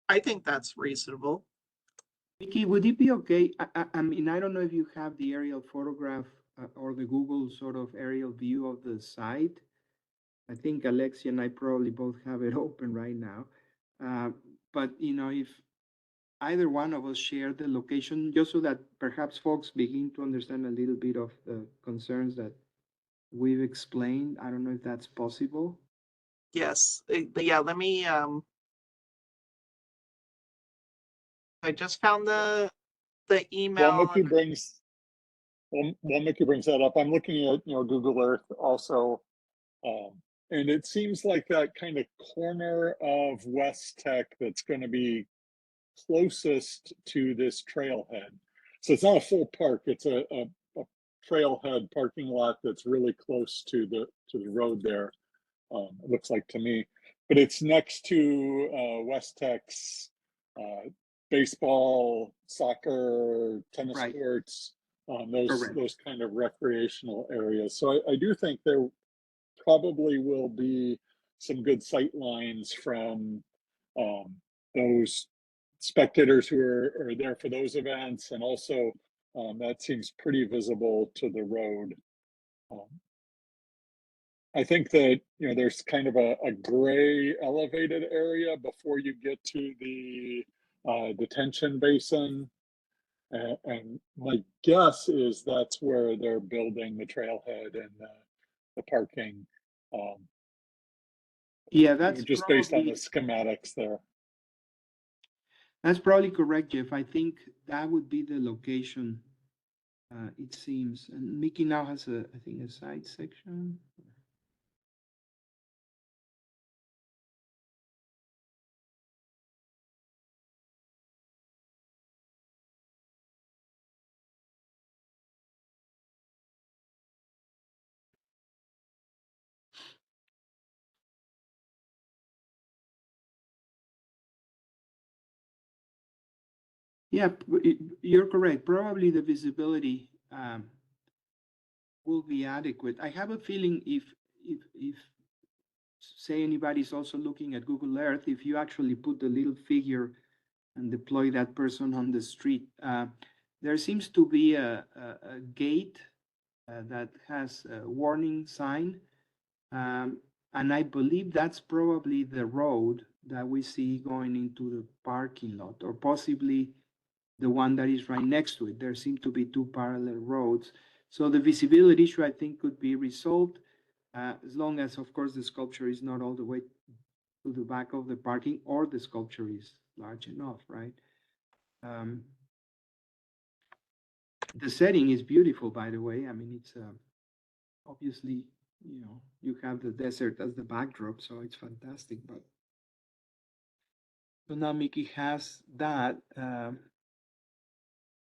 I think that's reasonable. Vicky, would it be okay? I mean, I don't know if you have the aerial photograph or the Google sort of aerial view of the site. I think Alexia and I probably both have it open right now. But you know, if either one of us share the location, just so that perhaps folks begin to understand a little bit of the concerns that we've explained. I don't know if that's possible. Yes, yeah, let me, I just found the While email. Mickey brings that up, I'm looking at, Google Earth also. And it seems like that kind of corner of West Tech that's going to be closest to this trailhead. So it's not a full park, it's a trailhead parking lot that's really close to the road there. It looks like to me, but it's next to West Tech's baseball, soccer, tennis Right. courts, Correct. those kind of recreational areas. So I do think there probably will be some good sight lines from those spectators who are there for those events, and also that seems pretty visible to the road. I think that there's kind of a gray elevated area before you get to the detention basin, and my guess is that's where they're building the trailhead and the parking. Yeah, that's Just based on the probably schematics there. that's probably correct, Jeff. I think that would be the location. It seems, and Mickey now has I think a side section. Yeah, you're correct. Probably the visibility will be adequate. I have a feeling if say anybody's also looking at Google Earth, if you actually put the little figure and deploy that person on the street, there seems to be a gate that has a warning sign. And I believe that's probably the road that we see going into the parking lot, or possibly the one that is right next to it. There seem to be two parallel roads. So the visibility issue, I think, could be resolved as long as, of course, the sculpture is not all the way to the back of the parking, or the sculpture is large enough, right? The setting is beautiful, by the way. I mean, it's obviously, you have the desert as the backdrop, so it's fantastic. But So now Mickey has that.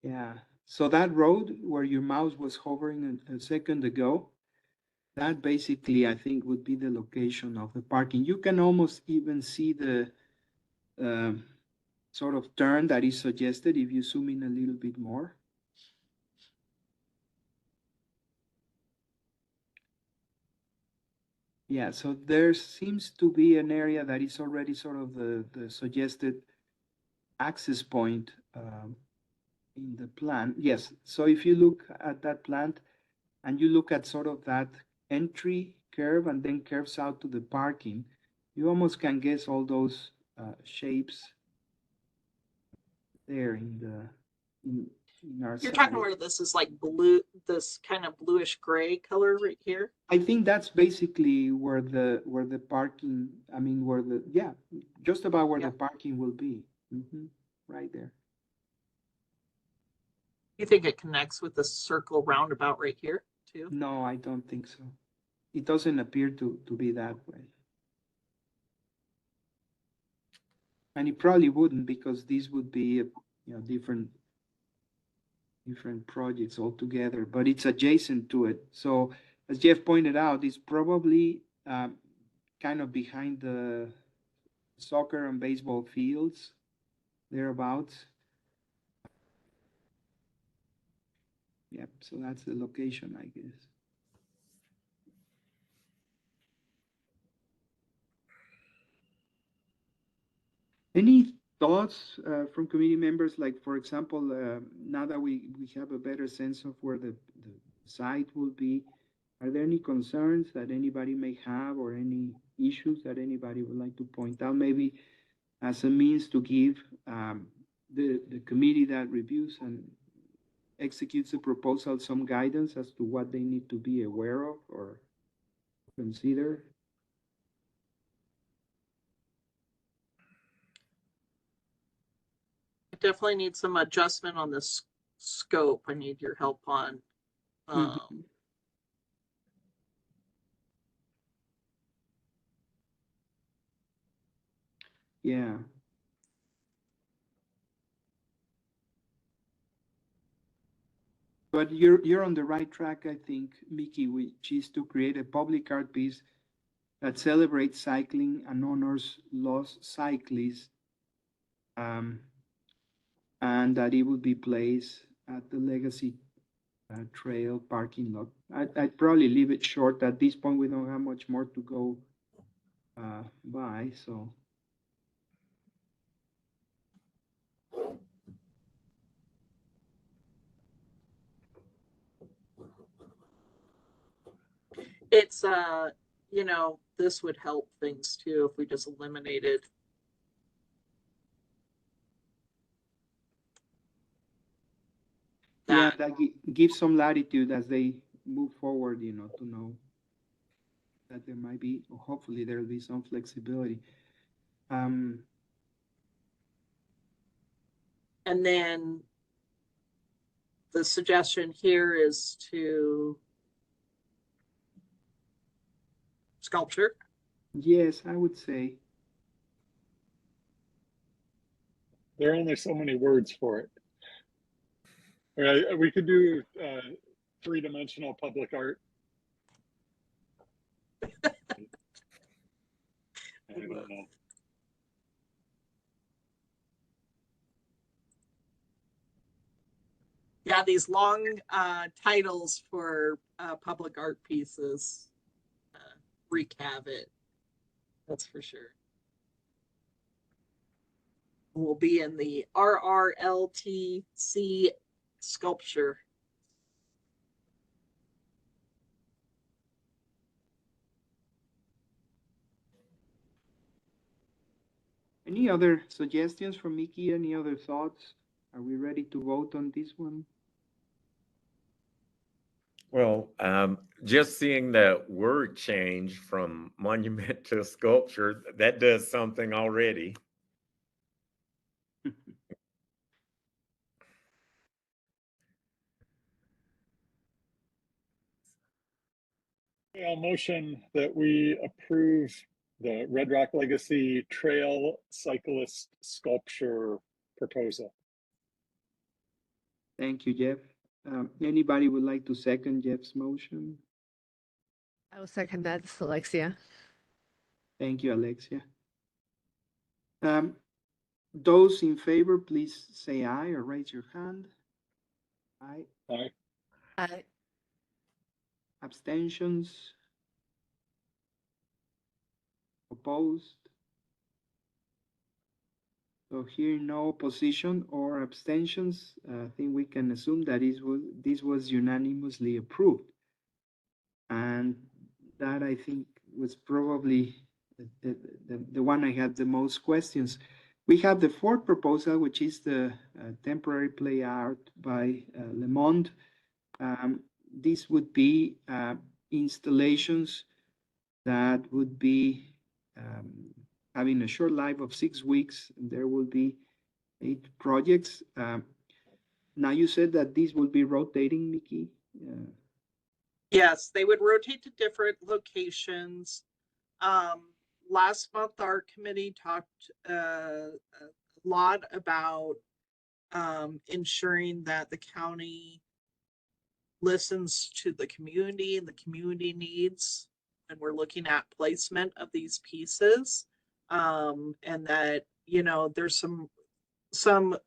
Yeah. So that road where your mouse was hovering a second ago, that basically I think would be the location of the parking. You can almost even see the sort of turn that is suggested if you zoom in a little bit more. Yeah, so there seems to be an area that is already sort of the suggested access point in the plan. Yes, so if you look at that plant and you look at sort of that entry curve and then curves out to the parking, you almost can guess all those shapes there in our You're side. talking where this is like blue, this kind of bluish gray color right here. I think that's basically where the parking, I mean, where the, yeah, just about where Yeah. the parking will be. Right there. You think it connects with the circle roundabout right here too? No, I don't think so. It doesn't appear to be that way. And it probably wouldn't, because these would be, different projects altogether, but it's adjacent to it. So as Jeff pointed out, it's probably kind of behind the soccer and baseball fields, thereabouts. Yep, so that's the location, I guess. Any thoughts from committee members? Like, for example, now that we have a better sense of where the site will be, are there any concerns that anybody may have or any issues that anybody would like to point out? Maybe as a means to give the committee that reviews and executes the proposal some guidance as to what they need to be aware of or consider. I definitely need some adjustment on this scope. I need your help on. Yeah. But you're on the right track, I think, Mickey, which is to create a public art piece that celebrates cycling and honors lost cyclists, and that it would be placed at the Legacy Trail parking lot. I'd probably leave it short. At this point, we don't have much more to go by, so. It's this would help things too if we just eliminated Yeah, that. that gives some latitude as they move forward, to know that there might be, or hopefully there'll be some flexibility. And then the suggestion here is to sculpture. Yes, I would say. There are only so many words for it. We could do three-dimensional public art. I don't know. Yeah, these long titles for public art pieces wreak havoc. That's for sure. We'll be in the RRLTC sculpture. Any other suggestions from Mickey? Any other thoughts? Are we ready to vote on this one? Well, just seeing that word change from monument to sculpture, that does something already. I'll motion that we approve the Red Rock Legacy Trail Cyclist Sculpture proposal. Thank you, Jeff. Anybody would like to second Jeff's motion? I will second that, Alexia. Thank you, Alexia. Those in favor, please say aye or raise your hand. Aye. Aye. I Abstentions? Opposed? So hearing no opposition or abstentions, I think we can assume that this was unanimously approved. And that, I think, was probably the one I had the most questions. We have the fourth proposal, which is the temporary play art by Le Monde. This would be installations that would be having a short life of 6 weeks. And there will be 8 projects. Now you said that these will be rotating, Mickey. Yes, they would rotate to different locations. Last month, our committee talked a lot about ensuring that the county listens to the community and the community needs. And we're looking at placement of these pieces. And that, you know, there's some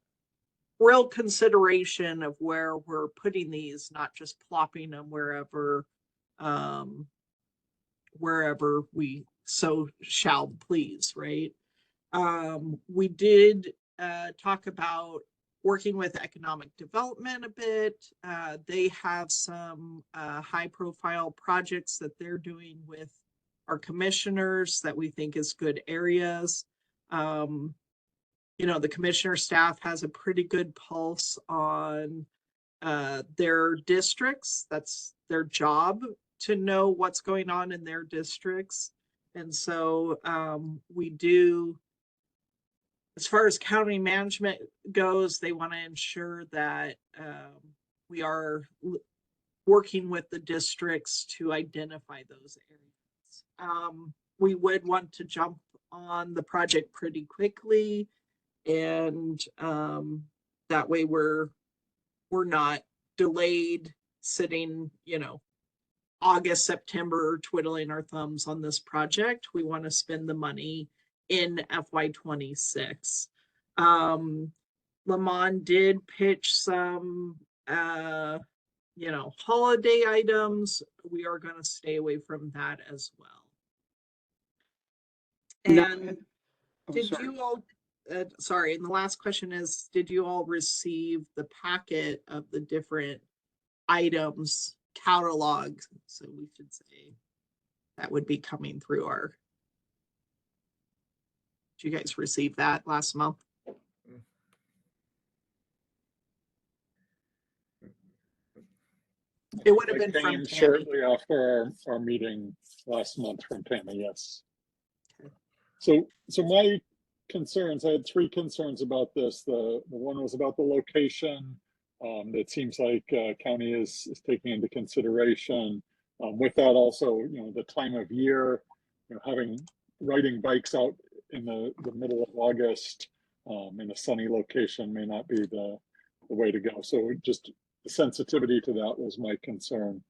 real consideration of where we're putting these, not just plopping them wherever we so shall please, right? We did talk about working with economic development a bit. They have some high profile projects that they're doing with our commissioners that we think is good areas. You know, the commissioner staff has a pretty good pulse on their districts. That's their job, to know what's going on in their districts. And so we do, as far as county management goes, they want to ensure that we are working with the districts to identify those areas. We would want to jump on the project pretty quickly, and that way we're not delayed sitting, you know, August, September, twiddling our thumbs on this project. We want to spend the money in FY26. Le Monde did pitch some, you know, holiday items. We are going to stay away from that as well. And did you all, sorry, and the last question is, did you all receive the packet of the different items catalog? So we should say that would be coming through our, did you guys receive that last month? It would have been from Tammy. Shortly after our meeting last month from Tammy, yes. Okay. So my concerns, I had 3 concerns about this. The one was about the location. That seems like county is taking into consideration. With that also, you know, the time of year, you know, riding bikes out in the middle of August in a sunny location may not be the way to go. So just the sensitivity to that was my concern.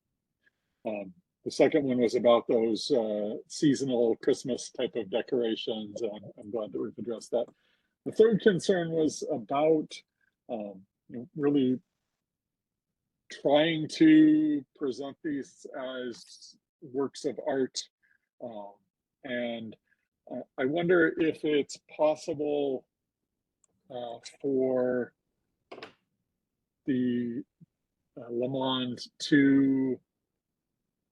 The second one was about those seasonal Christmas type of decorations. I'm glad that we've addressed that. The third concern was about you know, really trying to present these as works of art. And I wonder if it's possible for the Le Monde to,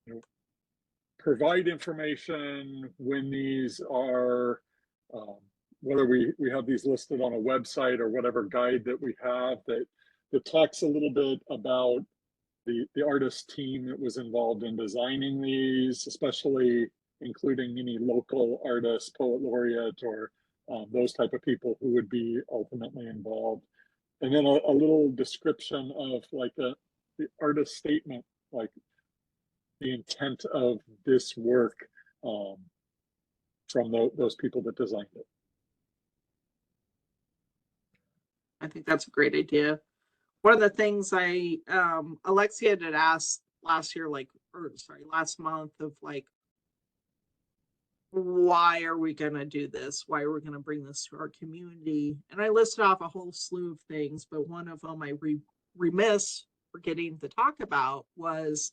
you know, provide information when these are, whether we have these listed on a website or whatever guide that we have that talks a little bit about the artist team that was involved in designing these, especially including any local artists, poet laureate, or those type of people who would be ultimately involved. And then a little description of like the artist statement, like the intent of this work. from those people that designed it. I think that's a great idea. One of the things Alexia did ask last year, last month, of like, why are we going to do this? Why are we going to bring this to our community? And I listed off a whole slew of things, but one of them I remiss forgetting to talk about was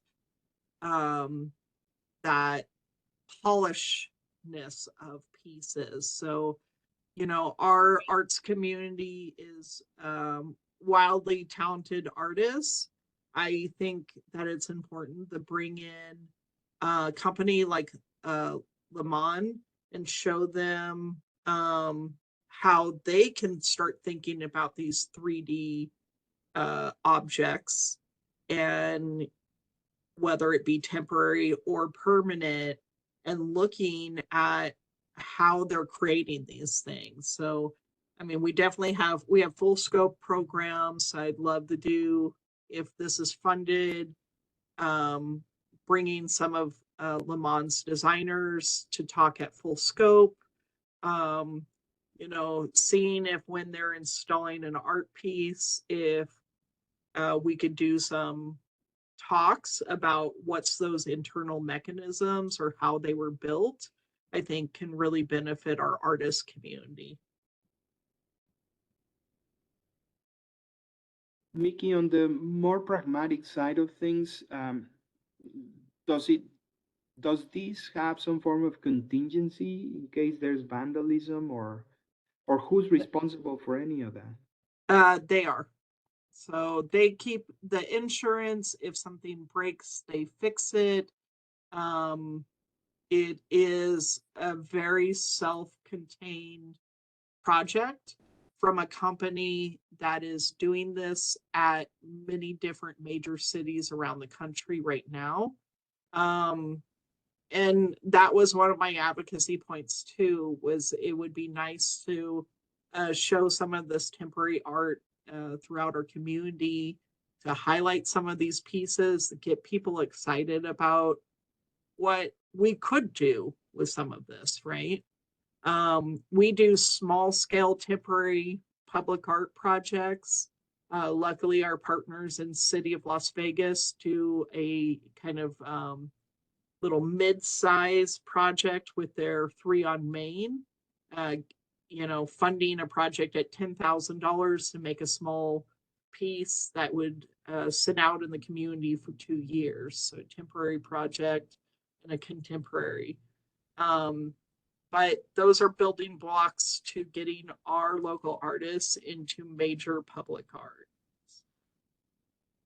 that polishness of pieces. So, you know, our arts community is wildly talented artists. I think that it's important to bring in a company like Le Monde and show them how they can start thinking about these 3D objects, and whether it be temporary or permanent, and looking at how they're creating these things. So, I mean, we have full scope programs. I'd love to do, if this is funded, bringing some of Le Monde's designers to talk at full scope. You know, seeing if when they're installing an art piece, if we could do some talks about what's those internal mechanisms or how they were built, I think can really benefit our artist community. Mickey, on the more pragmatic side of things, does this have some form of contingency in case there's vandalism, or who's responsible for any of that? They are. So they keep the insurance. If something breaks, they fix it. It is a very self-contained project from a company that is doing this at many different major cities around the country right now. And that was one of my advocacy points too, was it would be nice to show some of this temporary art throughout our community, to highlight some of these pieces, to get people excited about what we could do with some of this, right? We do small scale temporary public art projects. Luckily, our partners in City of Las Vegas do a kind of little mid-size project with their 3 on Main, you know, funding a project at $10,000 to make a small piece that would sit out in the community for 2 years. So a temporary project and a contemporary. But those are building blocks to getting our local artists into major public art.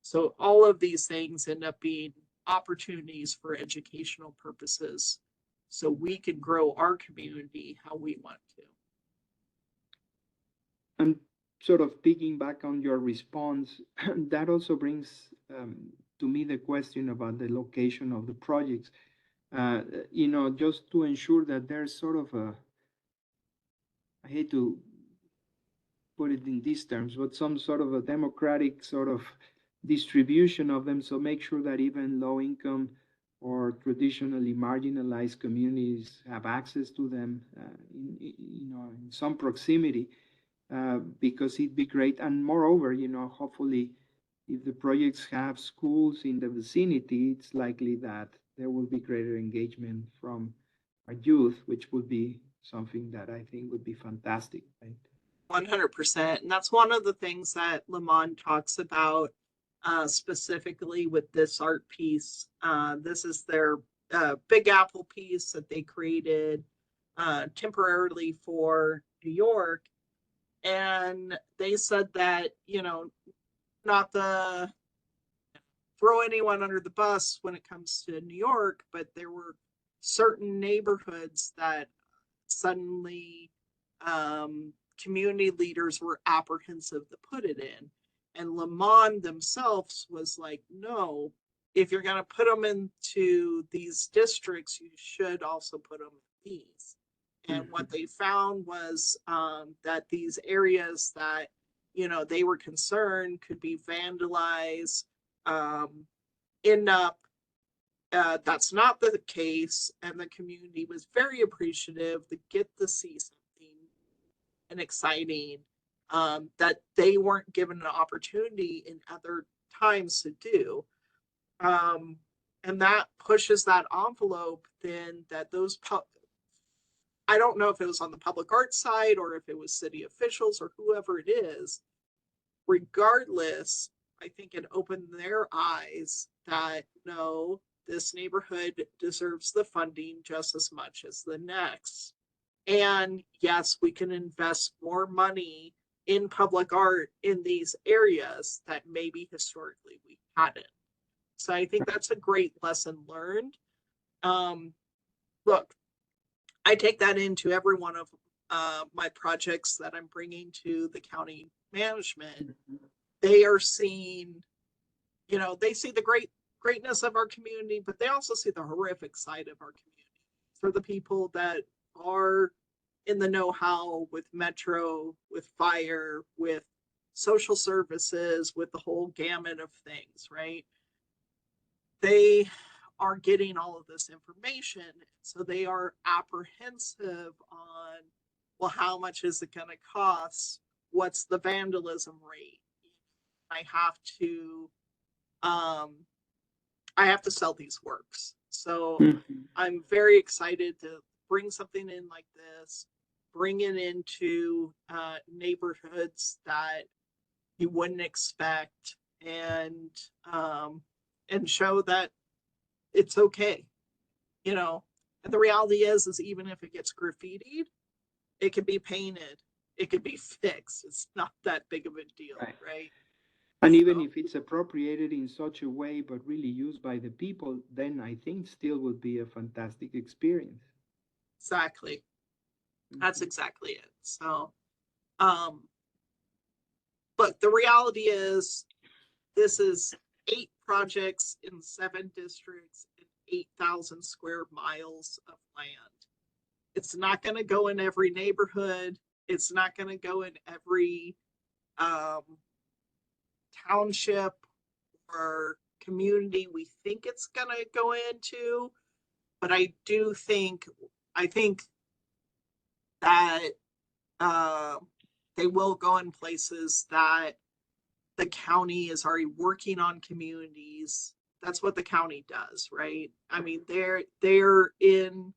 So all of these things end up being opportunities for educational purposes, so we can grow our community how we want to. And sort of picking back on your response, that also brings to me the question about the location of the projects. You know, just to ensure that there's sort of I hate to put it in these terms, but some sort of a democratic sort of distribution of them. So make sure that even low income or traditionally marginalized communities have access to them, you know, in some proximity, because it'd be great. And moreover, you know, hopefully, if the projects have schools in the vicinity, it's likely that there will be greater engagement from our youth, which would be something that I think would be fantastic, right? 100%. And that's one of the things that Le Monde talks about specifically with this art piece. This is their Big Apple piece that they created temporarily for New York. And they said that, you know, not to throw anyone under the bus when it comes to New York, but there were certain neighborhoods that suddenly community leaders were apprehensive to put it in. And Le Monde themselves was like, no, if you're going to put them into these districts, you should also put them in these. And what they found was that these areas that, you know, they were concerned could be vandalized, end up That's not the case, and the community was very appreciative to get to see something and exciting that they weren't given an opportunity in other times to do. And that pushes that envelope then that I don't know if it was on the public arts side or if it was city officials or whoever it is. Regardless, I think it opened their eyes that no, this neighborhood deserves the funding just as much as the next. And yes, we can invest more money in public art in these areas that maybe historically we hadn't. So I think that's a great lesson learned. Look, I take that into every one of my projects that I'm bringing to the county management. They are seeing, they see the greatness of our community, but they also see the horrific side of our community. For the people that are in the know-how with Metro, with fire, with social services, with the whole gamut of things, right? They are getting all of this information. So they are apprehensive on, well, how much is it going to cost? What's the vandalism rate? I have to sell these works. So I'm very excited to bring something in like this, bring it into neighborhoods that you wouldn't expect, and show that it's okay, And the reality is even if it gets graffitied, it can be painted, it could be fixed. It's not that big of a deal, right? And even if it's appropriated in such a way, but really used by the people, then I think still would be a fantastic experience. Exactly. That's exactly it. So, look, the reality is this is 8 projects in 7 districts and 8,000 square miles of land. It's not going to go in every neighborhood. It's not going to go in every township or community we think it's going to go into. But I think that they will go in places that the county is already working on communities. That's what the county does, right? I mean, they're in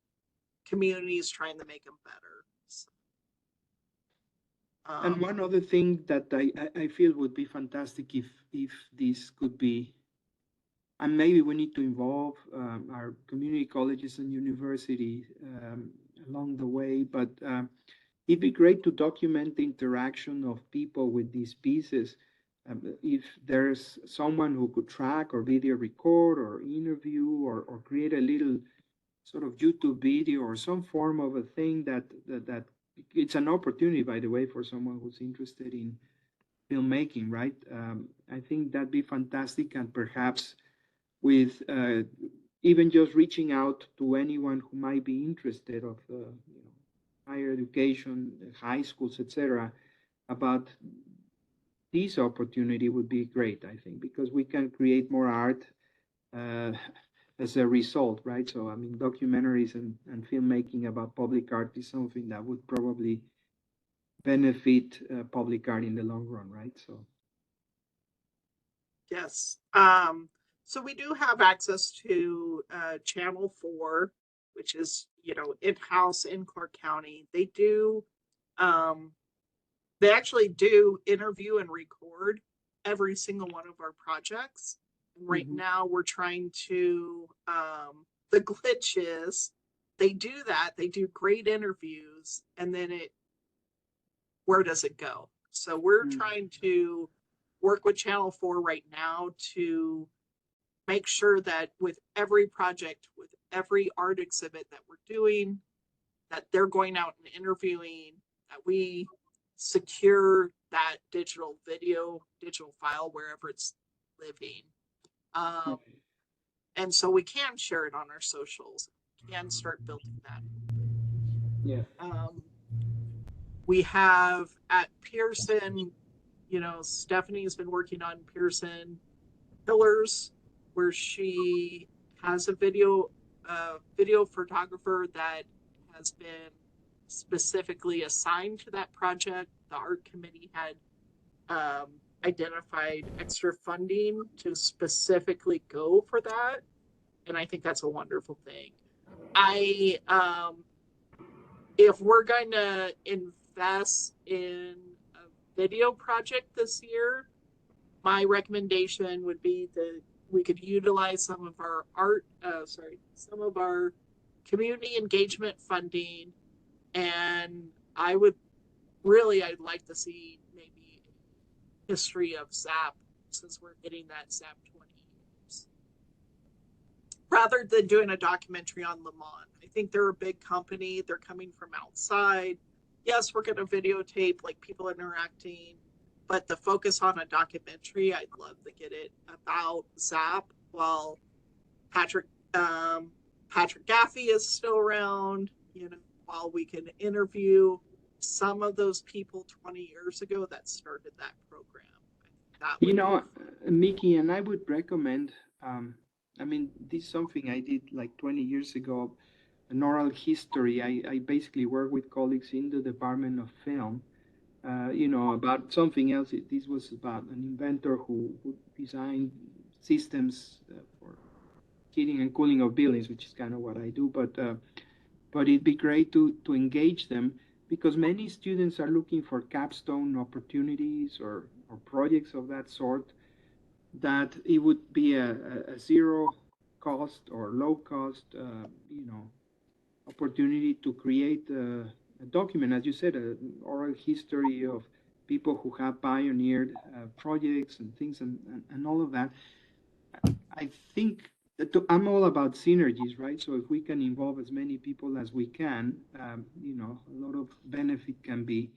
communities trying to make them better. So, and one other thing that I feel would be fantastic if this could be, and maybe we need to involve our community colleges and universities along the way, but it'd be great to document the interaction of people with these pieces. If there's someone who could track or video record or interview or create a little sort of YouTube video or some form of a thing that it's an opportunity, by the way, for someone who's interested in filmmaking, right? I think that'd be fantastic, and perhaps with even just reaching out to anyone who might be interested of higher education, high schools, etc., about this opportunity would be great, I think, because we can create more art as a result, right? So, I mean, documentaries and filmmaking about public art is something that would probably benefit public art in the long run, right? So, yes. So we do have access to Channel 4, which is, in-house in Clark County. They actually do interview and record every single one of our projects. And right now we're trying to, the glitch is they do that, they do great interviews, and then where does it go? So we're trying to work with Channel 4 right now to make sure that with every project, with every art exhibit that we're doing, that they're going out and interviewing, that we secure that digital file wherever it's living. And so we can share it on our socials, can start building that. Yeah. We have at Pearson, Stephanie's been working on Pearson Pillars, where she has a video photographer that has been specifically assigned to that project. The art committee had identified extra funding to specifically go for that. And I think that's a wonderful thing. If we're going to invest in a video project this year, my recommendation would be that we could utilize some of our some of our community engagement funding. And I'd like to see maybe a history of ZAP, since we're getting that ZAP 20 years, rather than doing a documentary on Lamont. I think they're a big company. They're coming from outside. Yes, we're going to videotape like people interacting, but the focus on a documentary, I'd love to get it about ZAP while Patrick Gaffey is still around, while we can interview some of those people 20 years ago that started that program. Mickey, and I would recommend, this is something I did like 20 years ago, an oral history. I basically work with colleagues in the Department of Film, about something else. This was about an inventor who designed systems for heating and cooling of buildings, which is kind of what I do. But it'd be great to engage them, because many students are looking for capstone opportunities or projects of that sort, that it would be a zero cost or low cost, opportunity to create a document, as you said, an oral history of people who have pioneered projects and things and all of that. I think that I'm all about synergies, right? So if we can involve as many people as we can, a lot of benefit can be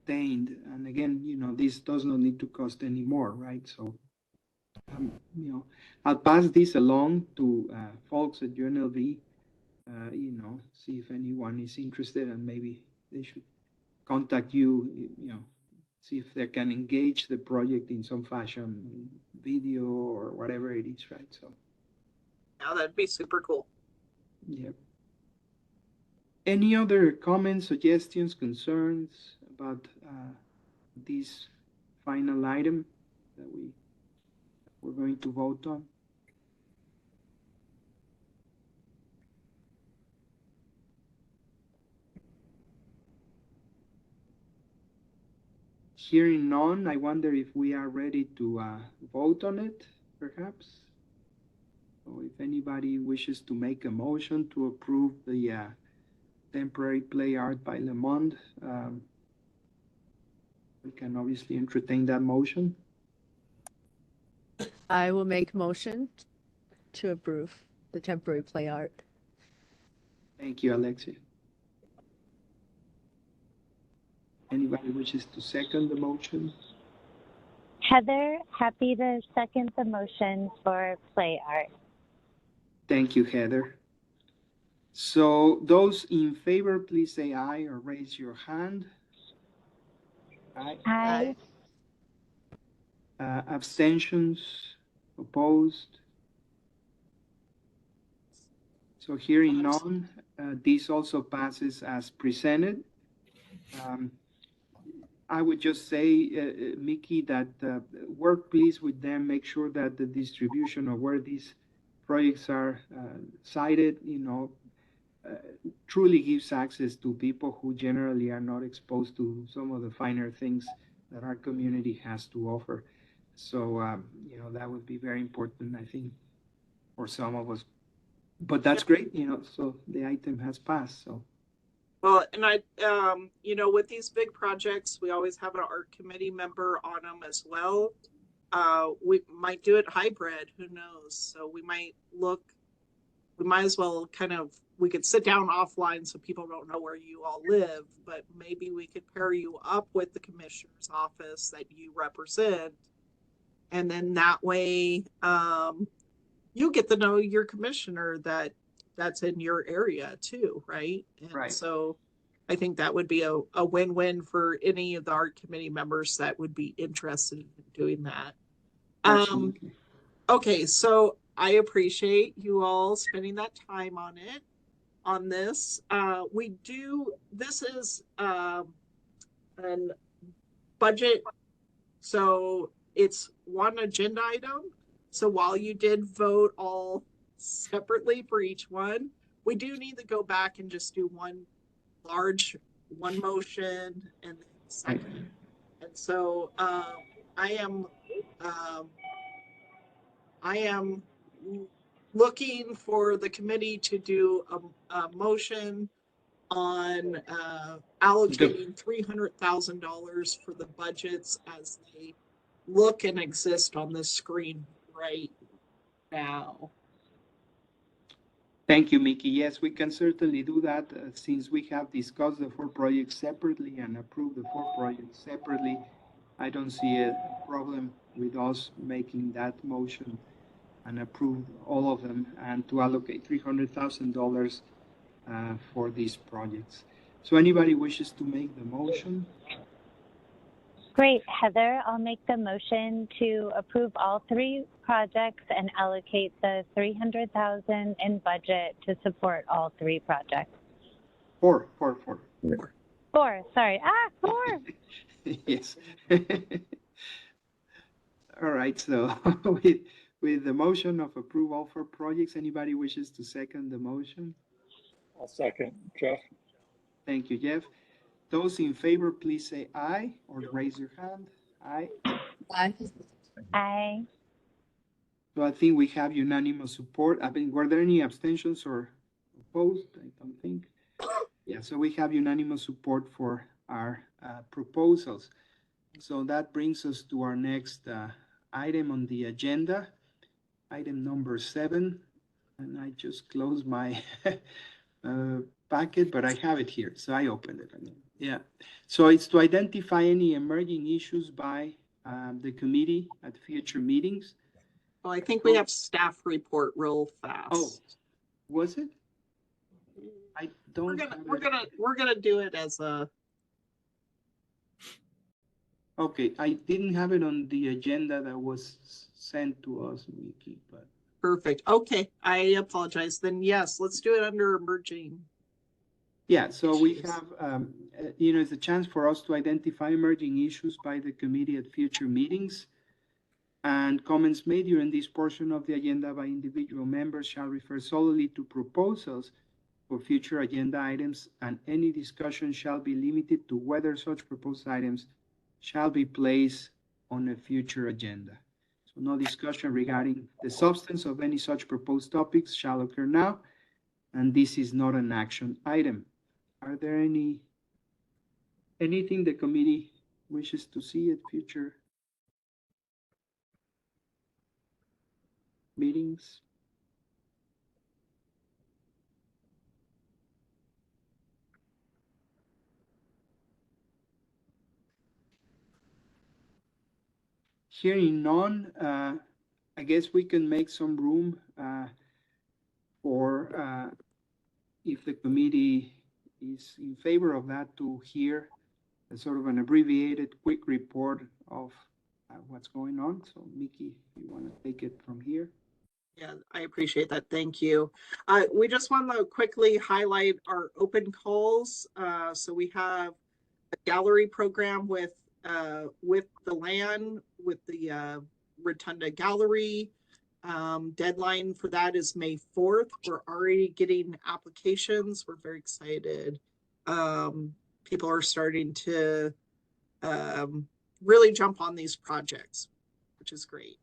obtained. And again, this does not need to cost any more, right? So, I'll pass this along to folks at UNLV, see if anyone is interested, and maybe they should contact you, see if they can engage the project in some fashion, video or whatever it is, right? So. Yeah, that'd be super cool. Yeah. Any other comments, suggestions, concerns about this final item that we're going to vote on? Hearing none, I wonder if we are ready to vote on it, perhaps. So if anybody wishes to make a motion to approve the temporary play art by Lamont, we can obviously entertain that motion. I will make motion to approve the temporary play art. Thank you, Alexia. Anybody wishes to second the motion? Heather, happy to second the motion for play art. Thank you, Heather. So those in favor, please say aye or raise your hand. Aye. Aye. Abstentions, opposed. So hearing none, this also passes as presented. I would just say, Mickey, that work please with them, make sure that the distribution of where these projects are cited, truly gives access to people who generally are not exposed to some of the finer things that our community has to offer. So, that would be very important, I think, for some of us. But that's great, so the item has passed, so. Well, and with these big projects, we always have an art committee member on them as well. We might do it hybrid, who knows? So we might as well we could sit down offline so people don't know where you all live, but maybe we could pair you up with the commissioner's office that you represent. And then that way, you get to know your commissioner that's in your area too, right? And right. So I think that would be a win-win for any of the art committee members that would be interested in doing that. Absolutely. Okay, so I appreciate you all spending that time on it, on this. This is an budget, so it's one agenda item. So while you did vote all separately for each one, we do need to go back and just do one motion and then second. And so I am looking for the committee to do a motion on allocating $300,000 for the budgets as they look and exist on this screen right now. Thank you, Mickey. Yes, we can certainly do that since we have discussed the 4 projects separately and approved the 4 projects separately. I don't see a problem with us making that motion and approve all of them and to allocate $300,000 for these projects. So anybody wishes to make the motion? Great, Heather, I'll make the motion to approve all 3 projects and allocate the $300,000 in budget to support all 3 projects. 4. 4, sorry. 4. Yes. All right, so with the motion of approval for projects, anybody wishes to second the motion? I'll second, Jeff. Thank you, Jeff. Those in favor, please say aye or raise your hand. Aye. Aye. So I think we have unanimous support. Were there any abstentions or opposed? I don't think. Yeah, so we have unanimous support for our proposals. So that brings us to our next item on the agenda, item number 7. And I just closed my packet, but I have it here. So I opened it again. Yeah. So it's to identify any emerging issues by the committee at future meetings. Well, I think we have staff report real fast. Oh, was it? I don't. We're gonna do it as a. Okay, I didn't have it on the agenda that was sent to us, Mickey, but. Perfect. Okay, I apologize. Then yes, let's do it under emerging. Yeah, so we have, it's a chance for us to identify emerging issues by the committee at future meetings. And comments made during this portion of the agenda by individual members shall refer solely to proposals for future agenda items, and any discussion shall be limited to whether such proposed items shall be placed on a future agenda. So no discussion regarding the substance of any such proposed topics shall occur now, and this is not an action item. Are there anything the committee wishes to see at future meetings? Hearing none, I guess we can make some room for if the committee is in favor of that, to hear a sort of an abbreviated quick report of what's going on. So Mickey, if you want to take it from here. Yeah, I appreciate that. Thank you. We just want to quickly highlight our open calls. So we have a gallery program with the land, with the Rotunda Gallery. Deadline for that is May 4th. We're already getting applications. We're very excited. People are starting to really jump on these projects, which is great.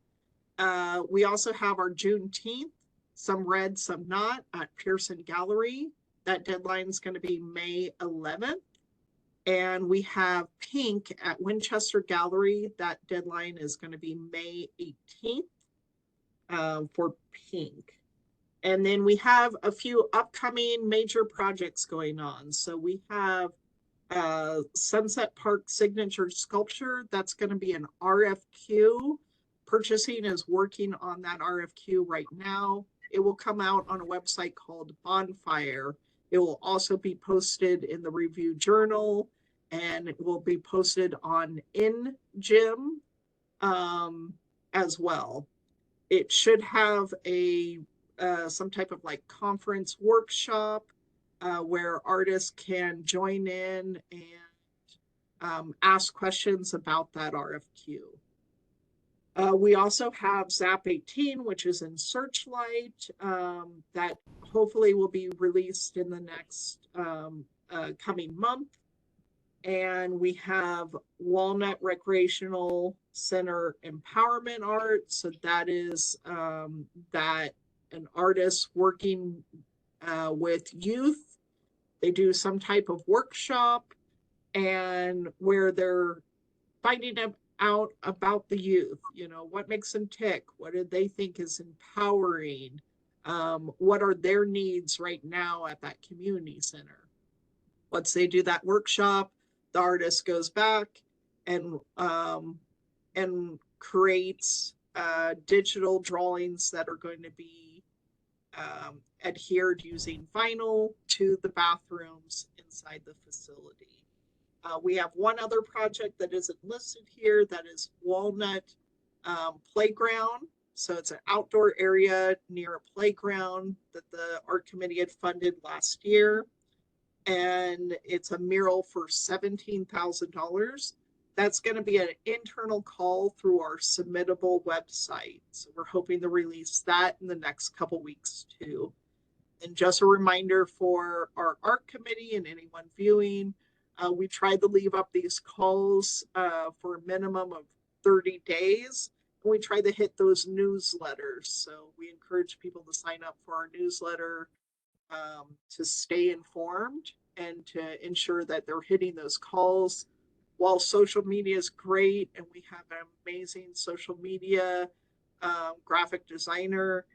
We also have our Juneteenth, some red, some not, at Pearson Gallery. That deadline is going to be May 11th. And we have Pink at Winchester Gallery. That deadline is going to be May 18th for Pink. And then we have a few upcoming major projects going on. So we have Sunset Park Signature Sculpture. That's going to be an RFQ. Purchasing is working on that RFQ right now. It will come out on a website called Bonfire. It will also be posted in the Review Journal, and it will be posted on InGym as well. It should have a some type of like conference workshop where artists can join in and ask questions about that RFQ. We also have ZAP 18, which is in Searchlight, that hopefully will be released in the next coming month. And we have Walnut Recreational Center Empowerment Art. So that is that an artist working with youth. They do some type of workshop and where they're finding out about the youth, you know, what makes them tick? What do they think is empowering? What are their needs right now at that community center? Once they do that workshop, the artist goes back and creates digital drawings that are going to be adhered using vinyl to the bathrooms inside the facility. We have one other project that isn't listed here that is Walnut Playground. So it's an outdoor area near a playground that the art committee had funded last year. And it's a mural for $17,000. That's going to be an internal call through our submittable website. So we're hoping to release that in the next couple weeks too. And just a reminder for our art committee and anyone viewing, we tried to leave up these calls for a minimum of 30 days. And we tried to hit those newsletters. So we encourage people to sign up for our newsletter to stay informed and to ensure that they're hitting those calls. While social media is great and we have an amazing social media graphic designer,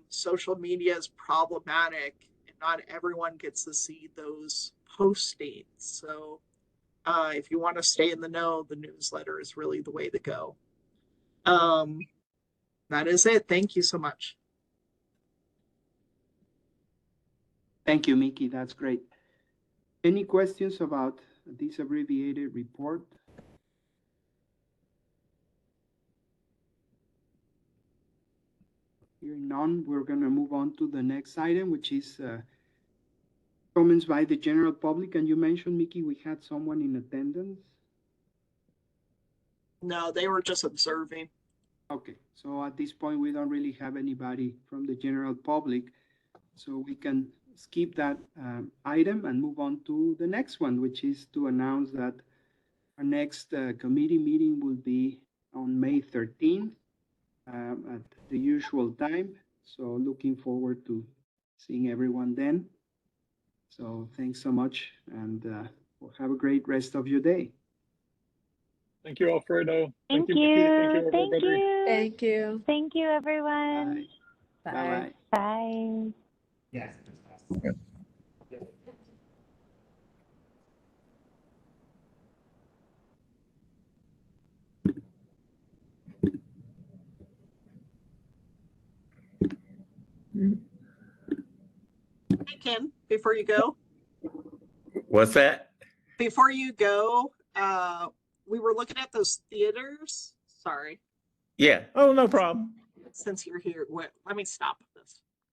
social media is problematic and not everyone gets to see those postings. So if you want to stay in the know, the newsletter is really the way to go. That is it. Thank you so much. Thank you, Mickey. That's great. Any questions about this abbreviated report? Hearing none, we're going to move on to the next item, which is comments by the general public. And you mentioned, Mickey, we had someone in attendance. No, they were just observing. Okay, so at this point, we don't really have anybody from the general public. So we can skip that item and move on to the next one, which is to announce that our next committee meeting will be on May 13th at the usual time. So looking forward to seeing everyone then. So thanks so much, and we'll have a great rest of your day. Thank you, Alfredo. Thank Mickey. you. Thank you, Thank everybody. you. Thank you. Thank you, everyone. Bye. Bye. Bye-bye. Bye. Yes. Hey, Ken, before you go, What's that? we were looking at those theaters. Sorry, Yeah. Oh, no problem. since you're here, let me stop this.